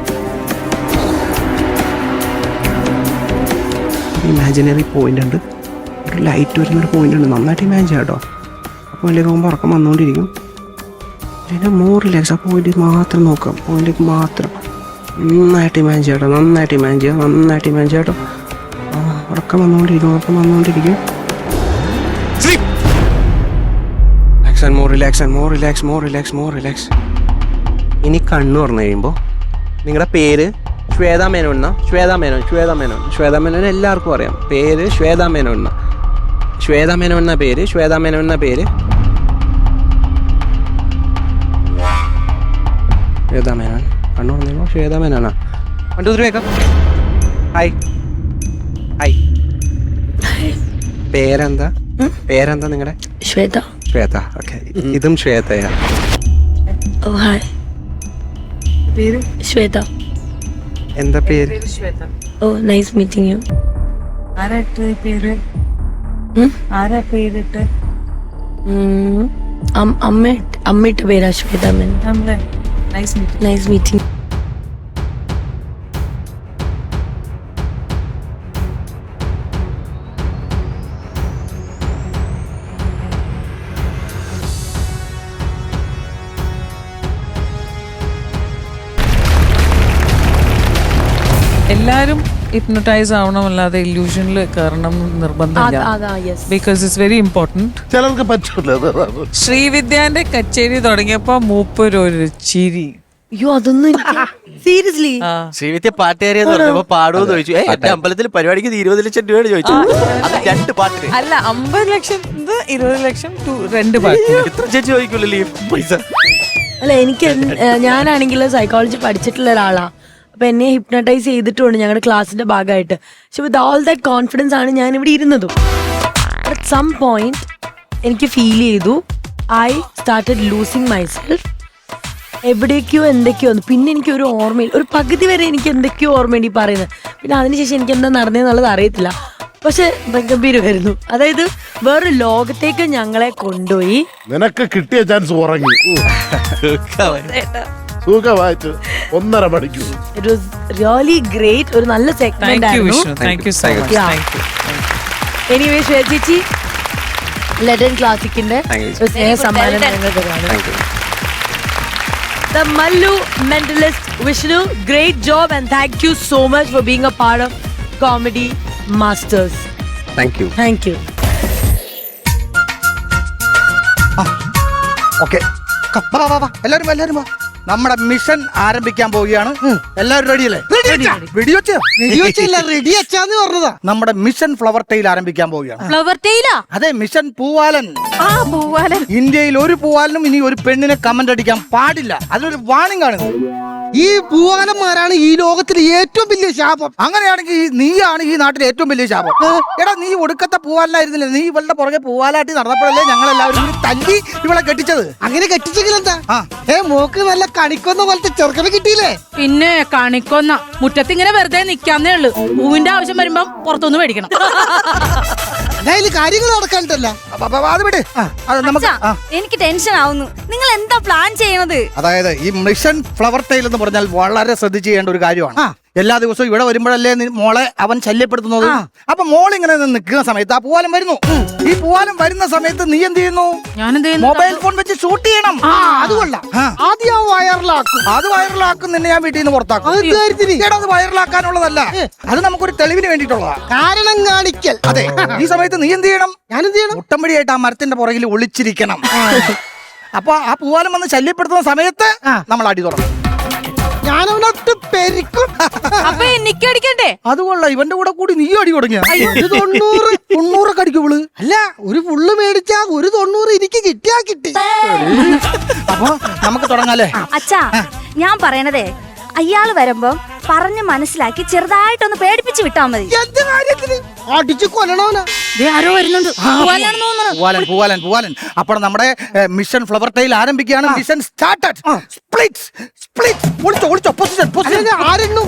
ഇമാജിനറി പോയിന്റ് ഉണ്ട്, ഒരു ലൈറ്റ് വരുന്നൊരു പോയിന്റ് ഉണ്ട്. നന്നായിട്ട് ഇമാജിൻ ചെയ്യാം കേട്ടോ. ആ പോയിന്റിലേക്ക് പോകുമ്പോൾ ഉറക്കം വന്നുകൊണ്ടിരിക്കും. പിന്നെ മോർ റിലാക്സ്. ആ പോയിന്റിൽ മാത്രം നോക്കാം. പോയിന്റിലേക്ക് മാത്രം നന്നായിട്ട് ഇമാജിൻ ചെയ്യാം കേട്ടോ. നന്നായിട്ട് ഇമാജിൻ ചെയ്യാം. നന്നായിട്ട് ഇമാജിൻ ചെയ്യാം കേട്ടോ. ഉറക്കം വന്നുകൊണ്ടിരിക്കും. ഉറക്കം വന്നുകൊണ്ടിരിക്കും. Relax and more relax and more relax more relax more relax. ഇനി കണ്ണു തുറന്നു കഴിയുമ്പോൾ നിങ്ങളുടെ പേര് ശ്വേത മേനോൻ എന്നാ. ശ്വേത മേനോൻ എല്ലാവർക്കും അറിയാം. പേര് ശ്വേത മേനോൻ എന്ന പേര്. ശ്വേത മേനോൻ എന്ന പേര്. ശ്വേത മേനോൻ. കണ്ണു പറഞ്ഞോ. ശ്വേത മേനോനാ. 1 2 3 വെക്കാം. ഹായ്. പേരെന്താ നിങ്ങളുടെ? ശ്വേത. ഓക്കെ. ഇതും ശ്വേതയാ. Oh hi. പേര് ശ്വേത. എന്താ പേര്? Oh nice meeting you. ആരാ പേരിട്ട്? അമ്മയുടെ പേരാ ശ്വേത മേനോൻ. Nice meeting. എല്ലാരും ഹിപ്നോട്ടൈസ് ആവണമല്ലാതെ ഇല്യൂഷനിൽ കയറണം നിർബന്ധമില്ല. Because it's very important. ചിലർക്ക് പറ്റൂല. ശ്രീവിദ്യാന്റെ കച്ചേരി തുടങ്ങിയപ്പോ മൂപ്പര് ഒരു ചിരി. അയ്യോ അതൊന്നും സീരിയസ്ലി. ശ്രീവിദ്യ പാട്ടുകാരിയെന്ന് പറഞ്ഞപ്പോ പാടുമെന്ന് ചോദിച്ചു. എന്റെ അമ്പലത്തിൽ പരിപാടിക്ക് 20 ലക്ഷം രൂപയാണ് ചോദിച്ചു. അത് 2 പാട്ടിന്. അല്ല 50 ലക്ഷം 20 ലക്ഷം 2 പാട്ടിന്. ഇത്ര ചേച്ചി ചോദിക്കൂലേ പൈസ? അല്ല എനിക്ക് ഞാനാണെങ്കിൽ സൈക്കോളജി പഠിച്ചിട്ടുള്ള ഒരാളാ. അപ്പൊ എന്നെ ഹിപ്നോട്ടൈസ് ചെയ്തിട്ടുണ്ട് ഞങ്ങളുടെ ക്ലാസ്സിന്റെ ഭാഗമായിട്ട്. പക്ഷെ വിത്ത് ഓൾ ദാറ്റ് കോൺഫിഡൻസ് ആണ് ഞാൻ ഇവിടെ ഇരുന്നതും. അറ്റ് സം പോയിന്റ് എനിക്ക് ഫീൽ ചെയ്തു ഐ സ്റ്റാർട്ടഡ് ലൂസിങ് മൈസെൽഫ്. എവിടേക്കോ എന്തൊക്കെയോ. പിന്നെ എനിക്ക് ഒരു ഓർമ്മയിൽ ഒരു പകുതി വരെ എനിക്ക് എന്തൊക്കെയോ ഓർമ്മയുണ്ട് ഈ പറയുന്നത്. പിന്നെ അതിനുശേഷം എനിക്ക് എന്താ നടന്നതെന്നുള്ളത് അറിയത്തില്ല. പക്ഷെ ഗംഭീരമായിരുന്നു. അതായത് വേറൊരു ലോകത്തേക്ക് ഞങ്ങളെ കൊണ്ടുപോയി. നിനക്ക് കിട്ടിയ ചാൻസ് ഉറങ്ങി സുഖമായിട്ട് 1.5 മണിക്കൂർ. It was really great. ഒരു നല്ല സെഗ്മെന്റ് ആയിരുന്നു. എനിവേ ശ്വേത ചേച്ചി ലണ്ടൻ ക്ലാസിക്കിന്റെ സ്നേഹ സമ്മാനം The Mallu Mentalist Vishnu, great job and thank you so much for being a part of Comedy Masters. Thank you. Okay എല്ലാരും വാ. നമ്മുടെ മിഷൻ ആരംഭിക്കാൻ പോവുകയാണ്. എല്ലാവരും റെഡിയല്ലേ? റെഡിയച്ചാന്ന് പറഞ്ഞതാ. നമ്മുടെ മിഷൻ ഫ്ലവർ ടെയിൽ ആരംഭിക്കാൻ പോവുകയാണ്. ഫ്ലവർ ടെയിലാ? അതെ, മിഷൻ പൂവാലൻ. ഇന്ത്യയിൽ ഒരു പൂവാലനും ഇനി ഒരു പെണ്ണിനെ കമന്റ് അടിക്കാൻ പാടില്ല. അതിനൊരു വാണിംഗ് ആണ്. ഈ പൂവാലന്മാരാണ് ഈ ലോകത്തിലെ ഏറ്റവും വലിയ ശാപം. അങ്ങനെയാണെങ്കിൽ നീയാണ് ഈ നാട്ടിലെ ഏറ്റവും വലിയ ശാപം. എടാ, നീ ഒടുക്കത്തെ പൂവാലനായിരുന്നില്ല. നീ ഇവളുടെ പുറകെ പൂവാലാട്ടി നടന്നപ്പോഴല്ലേ ഞങ്ങൾ എല്ലാവരും കൂടി തല്ലി ഇവളെ കെട്ടിച്ചത്. അങ്ങനെ കെട്ടിച്ചെങ്കിൽ എന്താ? മോക്ക് നല്ല കണിക്കൊന്ന പോലത്തെ ചെറുക്കനെ കിട്ടിയില്ലേ? പിന്നെ കണിക്കൊന്ന മുറ്റത്ത് ഇങ്ങനെ വെറുതെ നിക്കാന്നേ ഉള്ളു. പൂവിന്റെ ആവശ്യം വരുമ്പോ പുറത്തുനിന്ന് മേടിക്കണം. അതായത് കാര്യങ്ങൾ നടക്കാനിട്ടല്ല. എനിക്ക് ടെൻഷൻ ആവുന്നു. നിങ്ങൾ എന്താ പ്ലാൻ ചെയ്യുന്നത്? അതായത് ഈ മിഷൻ ഫ്ലവർ ടെയിൽ എന്ന് പറഞ്ഞാൽ വളരെ ശ്രദ്ധിച്ച് ചെയ്യേണ്ട ഒരു കാര്യമാണ്. എല്ലാ ദിവസവും ഇവിടെ വരുമ്പോഴല്ലേ മോളെ അവൻ ശല്യപ്പെടുത്തുന്നത്. അപ്പൊ മോൾ ഇങ്ങനെ നിൽക്കുന്ന സമയത്ത് ആ പൂവാലം വരുന്നു. ഈ പൂവാലം വരുന്ന സമയത്ത് നീ എന്ത് ചെയ്യുന്നു? മൊബൈൽ ഫോൺ വെച്ച് ഷൂട്ട് ചെയ്യണം. അത് കൊള്ളാം. ആദ്യം വൈറലാക്കും. അത് വൈറലാക്കും, നിന്നെ ഞാൻ വീട്ടിൽ നിന്ന് പുറത്താക്കും. അത് വൈറലാക്കാനുള്ളതല്ല, അത് നമുക്കൊരു തെളിവിന് വേണ്ടിയിട്ടുള്ളതാ. കാരണം കാണിക്കൽ. അതെ, ഈ സമയത്ത് നീ എന്ത് ചെയ്യണം? ഞാൻ എന്ത് ചെയ്യണം? മുട്ടമ്പടിയായിട്ട് ആ മരത്തിന്റെ പുറകിൽ ഒളിച്ചിരിക്കണം. അപ്പൊ ആ പൂവാലം വന്ന് ശല്യപ്പെടുത്തുന്ന സമയത്ത് നമ്മൾ അടി തുടങ്ങും. ഞാനവനൊട്ട് പെരിക്കും. അപ്പൊ എനിക്ക് അടിക്കണ്ടേ? അതുകൊള്ള ഇവന്റെ കൂടെ കൂടി നീ അടി തുടങ്ങിയ 90 കടിക്കുള്ളൂ. അല്ല, ഒരു ഫുള്ള് മേടിച്ചാ 190 എനിക്ക് കിട്ടിയാ കിട്ടി. അപ്പൊ നമുക്ക് തുടങ്ങാല്ലേ? അച്ഛാ, ഞാൻ പറയണതേ അയാള് വരുമ്പോ പറഞ്ഞ് മനസ്സിലാക്കി ചെറുതായിട്ടൊന്ന് പേടിപ്പിച്ച് വിട്ടാ മതി. എന്ത് കാര്യത്തിന് അടിച്ചു കൊല്ലണവനാ? ആരോ വരുന്നുണ്ട്. പൂവാലൻ. അപ്പോൾ നമ്മുടെ മിഷൻ ഫ്ലവർ ടൈൽ ആരംഭിക്കുകയാണ്. Mission started. സ്പ്ലിറ്റ് ഒളിച്ചോ പൊസിഷൻ. ആരെണ്ണും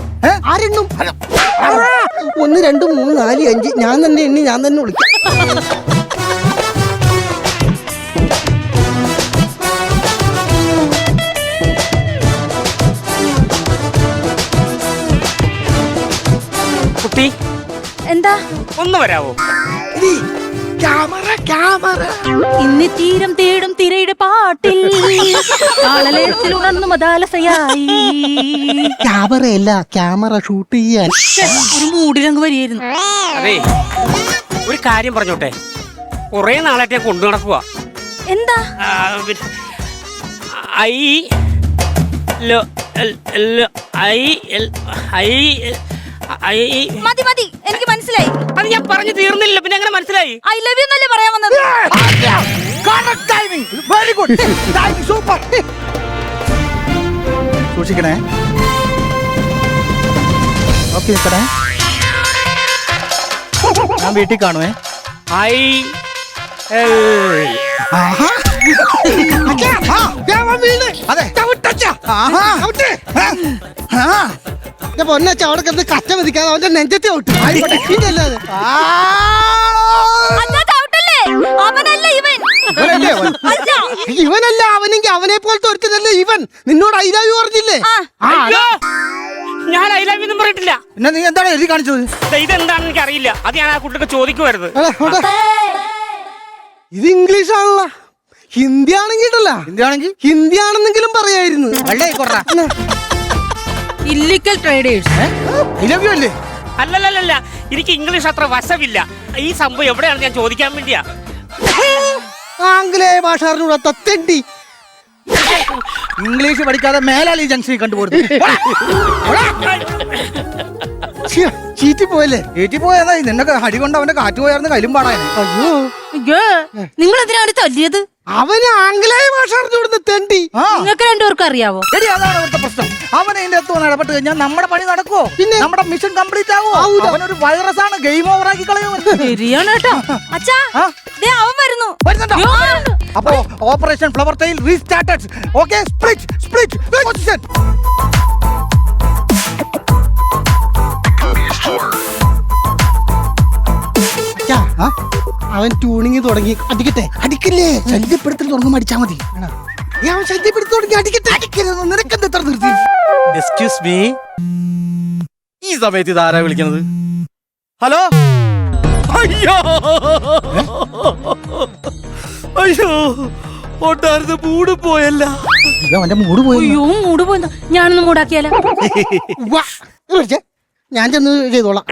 1 2 3 4 5 ഞാൻ തന്നെ എണ്ണി ഞാൻ തന്നെ വിളിക്കാം. കുട്ടി എന്താ? ഒന്ന് വരാവോ? ക്യാമറ ഇന്ന് തീരം തേടും തിരയുടെ പാട്ടിൽ ആളലയത്തിൽ ഉണർന്നു മതാലസയായി. ക്യാമറയല്ല, ക്യാമറ ഷൂട്ട് ചെയ്യാൻ. ഒരു മൂടിലങ്ങ് വരികയായിരുന്നു. അതെ, ഒരു കാര്യം പറഞ്ഞോട്ടെ. കൊറേ നാളായിട്ട് ഞാൻ കൊണ്ടു നടക്കുക. എന്താ? മതി മതി, എനിക്ക് മനസ്സിലായി. അത് ഞാൻ പറഞ്ഞു തീർന്നില്ല, പിന്നെ എങ്ങനെ മനസ്സിലായി? ഐ ലവ് യു എന്നല്ലേ പറയാൻ വന്നത്? Very good, super. സൂക്ഷിക്കണേ. ഓക്കെ, നിൽക്കണേ. ഞാൻ വീട്ടിൽ കാണുവേ. പൊന്നച്ച അവിടെ കിടന്ന് കച്ച മതിക്കാതെ അവന്റെ നെഞ്ചത്തെ വിട്ടു. പിന്നല്ലാതെ അവനല്ല ഇവൻ. ഇവനല്ല അവനെങ്കിൽ അവനെ പോലത്തെ ഒരുത്തനല്ലേ ഇവൻ. നിന്നോട് ഐ ലവ് യു പറഞ്ഞില്ലേ? ഞാൻ ഐ ലവ് യു ഒന്നും പറഞ്ഞിട്ടില്ല. പിന്നെ നീ എന്താണ് എഴുതി കാണിച്ചത്? ഇതെന്താണെന്ന് എനിക്ക് അറിയില്ല. അത് ഞാൻ ആ കുട്ടിക്ക് ചോദിക്കുമായിരുന്നു. ഇത് ഇംഗ്ലീഷ് ആണല്ലോ. ഹിന്ദി ആണെങ്കിട്ടല്ല, ഹിന്ദി ആണെന്നെങ്കിലും പറയായിരുന്നു. Illikkal traders. I love you അല്ലേ? അല്ലല്ല, എനിക്ക് ഇംഗ്ലീഷ് അത്ര വശമില്ല. ഈ സംഭവം എവിടെയാണ് ഞാൻ ചോദിക്കാൻ വേണ്ടിയാ. ആംഗലേയ ഭാഷ അറിഞ്ഞൂടാ തത്തേണ്ടി. ഇംഗ്ലീഷ് പഠിക്കാതെ മേലാൽ ഈ ജംഗ്ഷനിൽ കണ്ടുപോടുന്നു. ചീറ്റി പോയല്ലേ? ചീറ്റി പോയതാ. നിന്നെ അടി കൊണ്ട് അവന്റെ കാറ്റ് പോയായിരുന്നു കയ്യിലും പാടാൻ. അയ്യോ, നിങ്ങൾ എന്തിനാണ് തല്ലിയത്? അവന് ആംഗലേയ ഭാഷ അറിഞ്ഞുകൊടുത്ത് തെണ്ടി. നിങ്ങൾക്ക് രണ്ടുപേർക്കും അറിയാവോ? ശരി, അതാണ് ഇവിടുത്തെ പ്രശ്നം. അവനെ ഇതിന്റെ അടുത്ത് ഇടപെട്ട് കഴിഞ്ഞാൽ നമ്മുടെ പണി നടക്കുവോ? പിന്നെ നമ്മുടെ മിഷൻ കംപ്ലീറ്റ് ആവോ? അവനൊരു വൈറസ് ആണ്, ഗെയിം ഓവർ ആക്കി കളയോ? ശരിയാണ് കേട്ടോ. അച്ഛാ, ദേ അവൻ വരുന്നു. അപ്പോ operation flower tile restarted. Okay, split position. അവൻ ട്യൂണിങ് തുടങ്ങി. അടിക്കട്ടെ? അടിക്കില്ലേ? ശല്യപ്പെടുത്തൽ തുടങ്ങുമ്പോ അടിച്ചാ മതി. അവൻ ശല്യപ്പെടുത്തി തുടങ്ങി. അടിക്കട്ടെ? അടിക്കരുത്. നിനക്കെന്ത് എത്ര നിർത്തി? എക്സ്ക്യൂസ് മീ, ഈ സമയത്ത് ഇതാരാ വിളിക്കുന്നത്? ഹലോ? അയ്യോ, ഒട്ടാർന്ന് മൂട് പോയല്ല. അവന്റെ മൂട് പോയി. അയ്യോ, മൂട് പോയെന്നാ. ഞാനൊന്ന് മൂടാക്കിയാലോ? ഞാൻ ചെന്ന് ചെയ്തോളാം.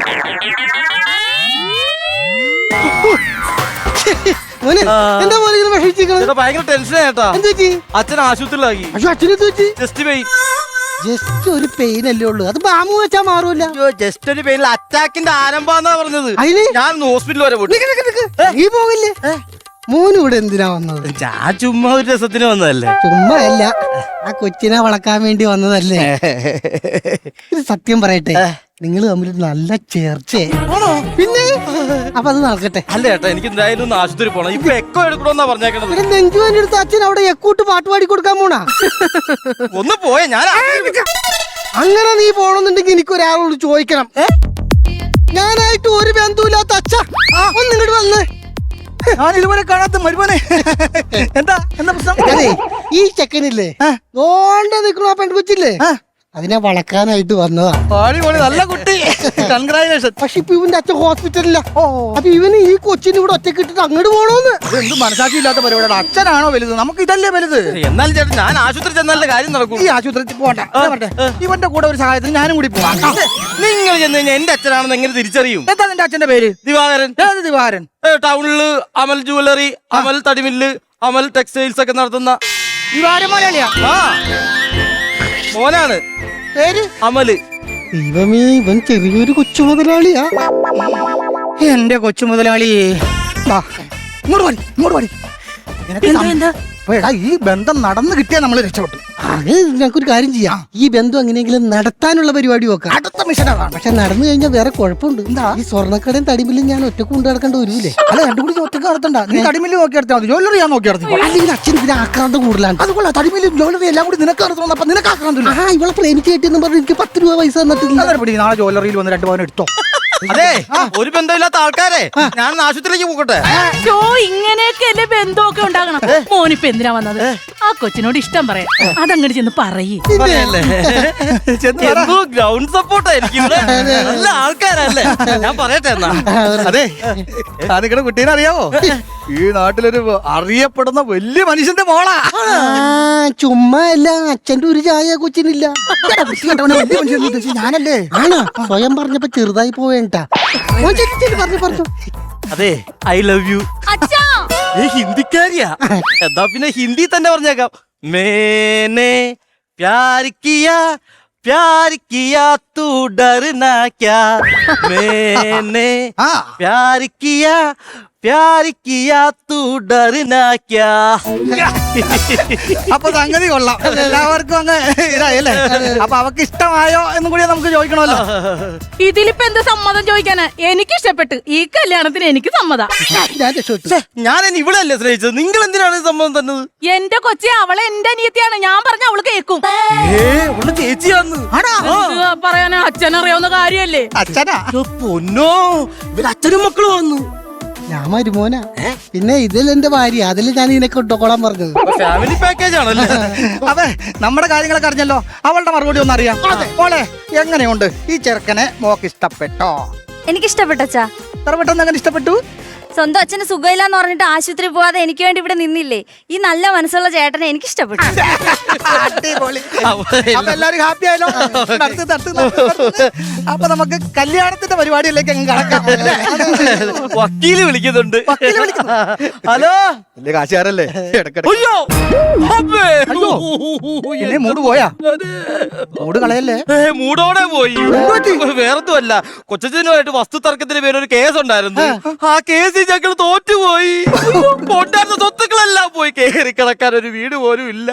എന്താ പോലെ വിഷമിച്ചിരിക്കുന്നത്? ഭയങ്കര ടെൻഷനായിട്ടാ. എന്ത് പറ്റി? അച്ഛൻ ആശുപത്രിയിലാക്കി. അയ്യോ, അച്ഛനെന്ത് പറ്റി? ജസ്റ്റ് ഒരു പെയിൻ അല്ലേ ഉള്ളു. അത് ബാമു വെച്ചാ മാറൂല. ജസ്റ്റ് ഒരു പേരിൽ അറ്റാക്കിന്റെ ആരംഭാന്നാ പറഞ്ഞത്. അതിന് ഞാൻ ഹോസ്പിറ്റൽ വരെ പോയി. നീ പോകില്ലേ? മോനും ഇവിടെ എന്തിനാ വന്നത്? ഞാൻ ചുമ്മാ ഒരു രസത്തിന് വന്നതല്ലേ. ചുമ്മാ അല്ല, ആ കൊച്ചിനെ വളക്കാൻ വേണ്ടി വന്നതല്ലേ. ഇത് സത്യം പറയട്ടെ, നിങ്ങൾ തമ്മിൽ നല്ല ചേർച്ചയാണോ? പിന്നെ അപ്പൊ അത് നടക്കട്ടെ. അല്ല ചേട്ടാ, എനിക്ക് എന്തായാലും ഒന്ന് ആശുപത്രി പോണം. ഇപ്പൊ എക്കോ എടുക്കണമെന്നാ പറഞ്ഞേക്കണത്. നെഞ്ചുവാൻ്റെ അടുത്ത് അച്ഛൻ അവിടെ എക്കൂട്ട് പാട്ട് പാടി കൊടുക്കാൻ പോണാ. ഒന്ന് പോയേ. ഞാൻ അങ്ങനെ നീ പോണെന്നുണ്ടെങ്കിൽ എനിക്കൊരാളോട് ചോദിക്കണം. ഞാനായിട്ട് ഒരു ബന്ധുവില്ലാത്ത അച്ഛ ഒന്ന് ഇങ്ങോട്ട് വന്നേ. ഞാൻ ഇതുവരെ കാണാത്ത മരുമോനെ. എന്താ പ്രശ്നം? അതെ, ഈ ചെക്കനില്ലേ ഓണ്ട നിക്കണോ പെൺകുച്ചില്ലേ, അതിനെ വളക്കാനായിട്ട് വന്നതാ. അടിപൊളി, നല്ല കുട്ടി, കൺഗ്രാജുലേഷൻ. പക്ഷെ ഇപ്പൊ ഇവന്റെ അച്ഛൻ ഹോസ്പിറ്റലില്ല. അപ്പൊ ഇവന് ഈ കൊച്ചിനെ ഇവിടെ ഒറ്റക്ക് ഇട്ടിട്ട് അങ്ങോട്ട് പോണോന്ന്. എന്ത് മനസാക്ഷിയില്ലാത്ത പരിപാടിയാണ്. അച്ഛനാണോ വലുത്? നമുക്ക് ഇതല്ലേ വലുത്. എന്നാലും ചേട്ടൻ ഞാൻ ആശുപത്രി ചെന്നാലേ കാര്യം നടക്കും. ഈ ആശുപത്രിയിൽ പോകണ്ട. ഇവന്റെ കൂടെ ഒരു സഹായത്തിന് ഞാനും കൂടി പോവാം. നിങ്ങൾ ചെന്ന് കഴിഞ്ഞാൽ എന്റെ അച്ഛനാണെന്ന് എങ്ങനെ തിരിച്ചറിയും? എന്താ നിന്റെ അച്ഛന്റെ പേര്? ദിവാകരൻ. ഏത് ദിവാരൻ? ടൗണില് അമൽ ജുവലറി, അമൽ തടിമില്ല്, അമൽ ടെക്സ്റ്റൈൽസ് ഒക്കെ നടത്തുന്ന ദിവാരൻ മലയാളിയാ? ആ മോനാണ് പേര് അമല്. ദൈവമേ, ഇവൻ ചെറിയൊരു കൊച്ചു മുതലാളിയാ. എന്റെ കൊച്ചു മുതലാളി, ഇങ്ങോട്ട് പാടി. എടാ, ഈ ബന്ധം നടന്നു കിട്ടിയാൽ നമ്മൾ രക്ഷപ്പെട്ടു. അത് ഞങ്ങൾക്കൊരു കാര്യം ചെയ്യാം. ഈ ബന്ധം എങ്ങനെയെങ്കിലും നടത്താനുള്ള പരിപാടി നോക്കാം. അടുത്ത മിഷൻ അതാണ്. പക്ഷെ നടന്നു കഴിഞ്ഞാൽ വേറെ കുഴപ്പമുണ്ട്. എന്താ? ഈ സ്വർണ്ണക്കടയും തടിമില്ലും ഞാൻ ഒറ്റക്ക് കൊണ്ട് നടക്കേണ്ട വരൂലേ? അല്ല, രണ്ടു കൂടി ഒറ്റക്ക് നടത്തണ്ട. നീ തടിമില്ല് നോക്കി നടത്താൽ മതി. ജ്വല്ലറി ഞാൻ നോക്കി നടത്തി. അല്ലെങ്കിൽ അച്ഛൻ ഇതിന് ആക്രാന്തം കൂടുതലാണ്. അതുകൊള്ളാം, തടിമില്ലും ജ്വല്ലറി എല്ലാം കൂടി നിനക്ക് നടത്തണം. അപ്പൊ നിനക്ക് ആക്രാന്തം. ആ, ഇവളെ പ്രേമിച്ച് കെട്ടിയെന്ന് പറഞ്ഞ് എനിക്ക് 10 രൂപ പൈസ തന്നിട്ടില്ല. നാളെ ജ്വല്ലറിയിൽ വന്ന് 2 പവൻ എടുത്തോ. അതെ, ഒരു ബന്ധമില്ലാത്ത ആൾക്കാരെ ഞാൻ ആശുപത്രിയിലേക്ക് പോകട്ടെ. ഇങ്ങനെയൊക്കെ അല്ലേ ബന്ധമൊക്കെ ഉണ്ടാകണം. മോനിപ്പോ എന്തിനാ വന്നത്? ആ കൊച്ചിനോട് ഇഷ്ടം പറയാം, അതങ്ങോട്ട് ചെന്ന് പറയേ. ഗ്രൗണ്ട് സപ്പോർട്ടായിരിക്കും, നല്ല ആൾക്കാരല്ലേ. ഞാൻ പറയട്ടെ എന്നാ. അതെ, നിങ്ങളുടെ കുട്ടീനെ അറിയാവോ? ഈ നാട്ടിലൊരു അറിയപ്പെടുന്ന വലിയ മനുഷ്യന്റെ മോളാ. ചുമ്മാ അല്ല, അച്ഛന്റെ ഒരു ചായ കൊച്ചിനില്ല. ഞാനല്ലേ ആണോ സ്വയം പറഞ്ഞപ്പോ ചെറുതായി പോവേണ്ട. പറഞ്ഞു. അതെ, ഐ ലവ് യു. ഹിന്ദിക്കാരിയാ. എന്താ പിന്നെ ഹിന്ദി തന്നെ പറഞ്ഞേക്കാം. മേനെ പ്യാർ കിയാ തൂ ഡർനാ ക്യാ. മേനെ പ്യാർ കിയാ തൂ ഡർനാ ക്യാ. അപ്പൊ സംഗതി കൊള്ളാം. എല്ലാവർക്കും അങ്ങ് ഇതായല്ലേ? അപ്പൊ അവക്ക് ഇഷ്ടമായോ എന്നും കൂടി നമുക്ക് ചോദിക്കണമല്ലോ. ഇതിലിപ്പോ എന്ത് സമ്മതം ചോദിക്കാനാ? എനിക്ക് ഇഷ്ടപ്പെട്ടു. ഈ കല്യാണത്തിന് എനിക്ക് സമ്മതം. ഞാൻ ഇവിടെ അല്ലേ സ്നേഹിച്ചത്, നിങ്ങൾ എന്തിനാണ് സമ്മതം തന്നത്? എന്റെ കൊച്ചി, അവളെ എന്റെ അനിയത്തിയാണ്. ഞാൻ പറഞ്ഞ അവള് കേക്കും. ചേച്ചിയാന്ന് പറയാനാ? അച്ഛനറിയാവുന്ന കാര്യല്ലേ? അച്ഛനാ? പൊന്നോ, ഇവര് അച്ഛനും മക്കളും വന്നു. ഞാൻ മരുമോനാ. പിന്നെ ഇതിൽ എന്റെ ഭാര്യ, അതിൽ ഞാൻ ഇതിനെ കൊണ്ടുപോകോളാൻ പറഞ്ഞത്. ഫാമിലി പാക്കേജ് ആണല്ലേ? അതെ, നമ്മുടെ കാര്യങ്ങളൊക്കെ അറിഞ്ഞല്ലോ. അവളുടെ മറുപടി ഒന്ന് അറിയാം. മോളെ, എങ്ങനെയുണ്ട് ഈ ചെറുക്കനെ? മോക്ക് ഇഷ്ടപ്പെട്ടോ? എനിക്ക് ഇഷ്ടപ്പെട്ടച്ചാ. എത്ര പെട്ടെന്ന് അങ്ങനെ ഇഷ്ടപ്പെട്ടു? സ്വന്തം അച്ഛന് സുഖമില്ലാന്ന് പറഞ്ഞിട്ട് ആശുപത്രി പോവാതെ എനിക്ക് വേണ്ടി ഇവിടെ നിന്നില്ലേ? ഈ നല്ല മനസ്സുള്ള ചേട്ടനെ എനിക്ക് ഇഷ്ടപ്പെട്ടു. അടിപൊളി. അപ്പൊ എല്ലാരും ഹാപ്പി ആയല്ലോ? അപ്പൊ നമുക്ക് കല്യാണത്തിന്റെ പരിപാടിയിലേക്ക് അങ്ങ് കടക്കാം. വക്കീല് വിളിക്കുന്നുണ്ട്. ഹലോ, വലിയ കാശുകാരല്ലേ? പിന്നെ മൂട് പോയാ? മൂട് കളയല്ലേ? മൂടോടെ പോയി. വേറൊന്നുമല്ല, കൊച്ചച്ഛനുമായിട്ട് വസ്തു തർക്കത്തിന് പേരൊരു കേസ് ഉണ്ടായിരുന്നു. ആ കേസ് ഞങ്ങൾ തോറ്റുപോയി. കൊണ്ടായിരുന്ന സ്വത്തുക്കളെല്ലാം പോയി. കേറി കിടക്കാൻ ഒരു വീട് പോലും ഇല്ല.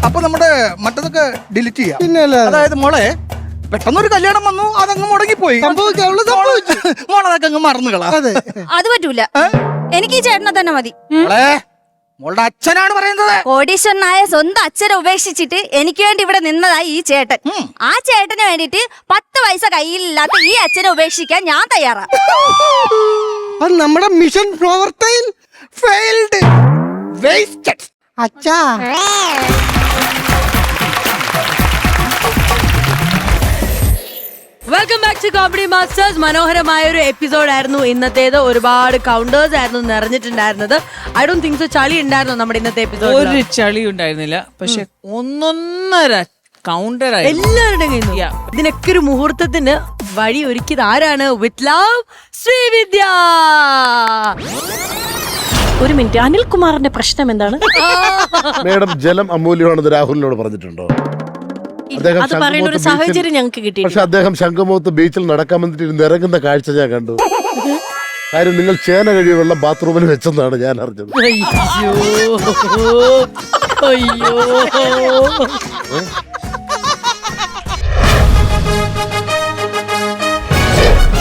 അപ്പൊ നമ്മുടെ മറ്റതൊക്കെ ഡിലീറ്റ് ചെയ്യാം. പിന്നെ അതായത് മോളെ, പെട്ടെന്നൊരു കല്യാണം വന്നു, അതങ്ങ് മുടങ്ങിപ്പോയി. മോളതൊക്കെ അങ്ങ് മറന്നുകളാ. അത് പറ്റൂല. എനിക്ക് ഈ ചേട്ടനെ തന്നെ മതി. മോളുടെ അച്ഛനാണ് പറയുന്നത്. കോടീശ്വരനായ സ്വന്തം അച്ഛനെ ഉപേക്ഷിച്ചിട്ട് എനിക്ക് വേണ്ടി ഇവിടെ നിന്നതായി ഈ ചേട്ടൻ. ആ ചേട്ടന് വേണ്ടിട്ട് 10 പൈസ കയ്യിലില്ലാത്ത ഈ അച്ഛനെ ഉപേക്ഷിക്കാൻ ഞാൻ തയ്യാറാ. നമ്മുടെ മിഷൻ പ്രവർത്തനം ഫെയിൽഡ്, വേസ്റ്റഡ്. അച്ഛാ, welcome back to comedy masters. മനോഹരമായ ഒരു എപ്പിസോഡ് ആയിരുന്നു ഇന്നത്തേത്. ഒരുപാട് കൗണ്ടേഴ്സ് ആയിരുന്നു നിറഞ്ഞിട്ടുണ്ടായിരുന്നത്. I don't think so. ചളി ഉണ്ടായിരുന്നു നമ്മുടെ ഇന്നത്തെ എപ്പിസോഡ്? ഒരു ചളി ഉണ്ടായിരുന്നില്ല. പക്ഷെ ഒന്നൊന്നര കൗണ്ടർ എല്ലാവരുടെയും കയ്യിൽ നിന്ന്. ഇതിനൊക്കെ ഒരു മുഹൂർത്തത്തിന് വഴി ഒരുക്കിയത് ആരാണ്? With love, Sreevidya. ഒരു മിനിറ്റ്, അനിൽകുമാറിന്റെ പ്രശ്നം എന്താണ്? മേഡം, ജലം അമൂല്യമാണെന്ന് രാഹുലിനോട് പറഞ്ഞിട്ടുണ്ടോ? അത് പറയുന്ന ഒരു സാഹചര്യം ഞങ്ങൾക്ക് കിട്ടി. പക്ഷെ അദ്ദേഹം ശംഖുമുഖത്ത് ബീച്ചിൽ നടക്കാൻ വന്നിട്ട് ഇറങ്ങുന്ന കാഴ്ച ഞാൻ കണ്ടു. കാര്യം നിങ്ങൾ ചേന കഴിയ വെള്ളം ബാത്റൂമിൽ വെച്ചെന്നാണ് ഞാൻ അറിഞ്ഞത്.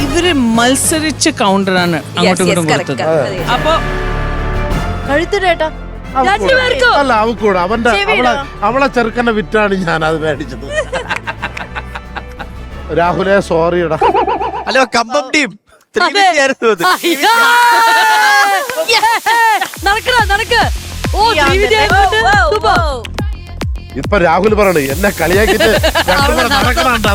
ഇവര് മത്സരിച്ച് കൗണ്ടറാണ് അങ്ങോട്ടും ഇങ്ങോട്ടും കൊടുത്തത്. അപ്പൊ കഴുത്തിടേട്ടാ, അല്ല, അവക്കൂടെ അവളെ ചെറുക്കനെ വിറ്റാണ് ഞാൻ അത് മേടിച്ചത്. രാഹുലെ, സോറിയടാ. ഹലോ, കമ്പം ടീം. നടക്ക്. ഓ, ഇപ്പൊ രാഹുൽ പറയണേ എന്നെ കളിയാക്കിട്ട് രണ്ടും കൂടെ നടക്കണുണ്ടാ.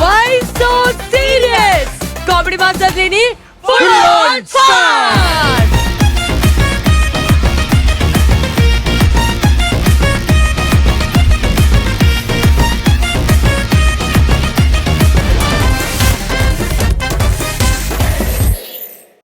Why so serious? Comedy Masters ഇനി full on fun.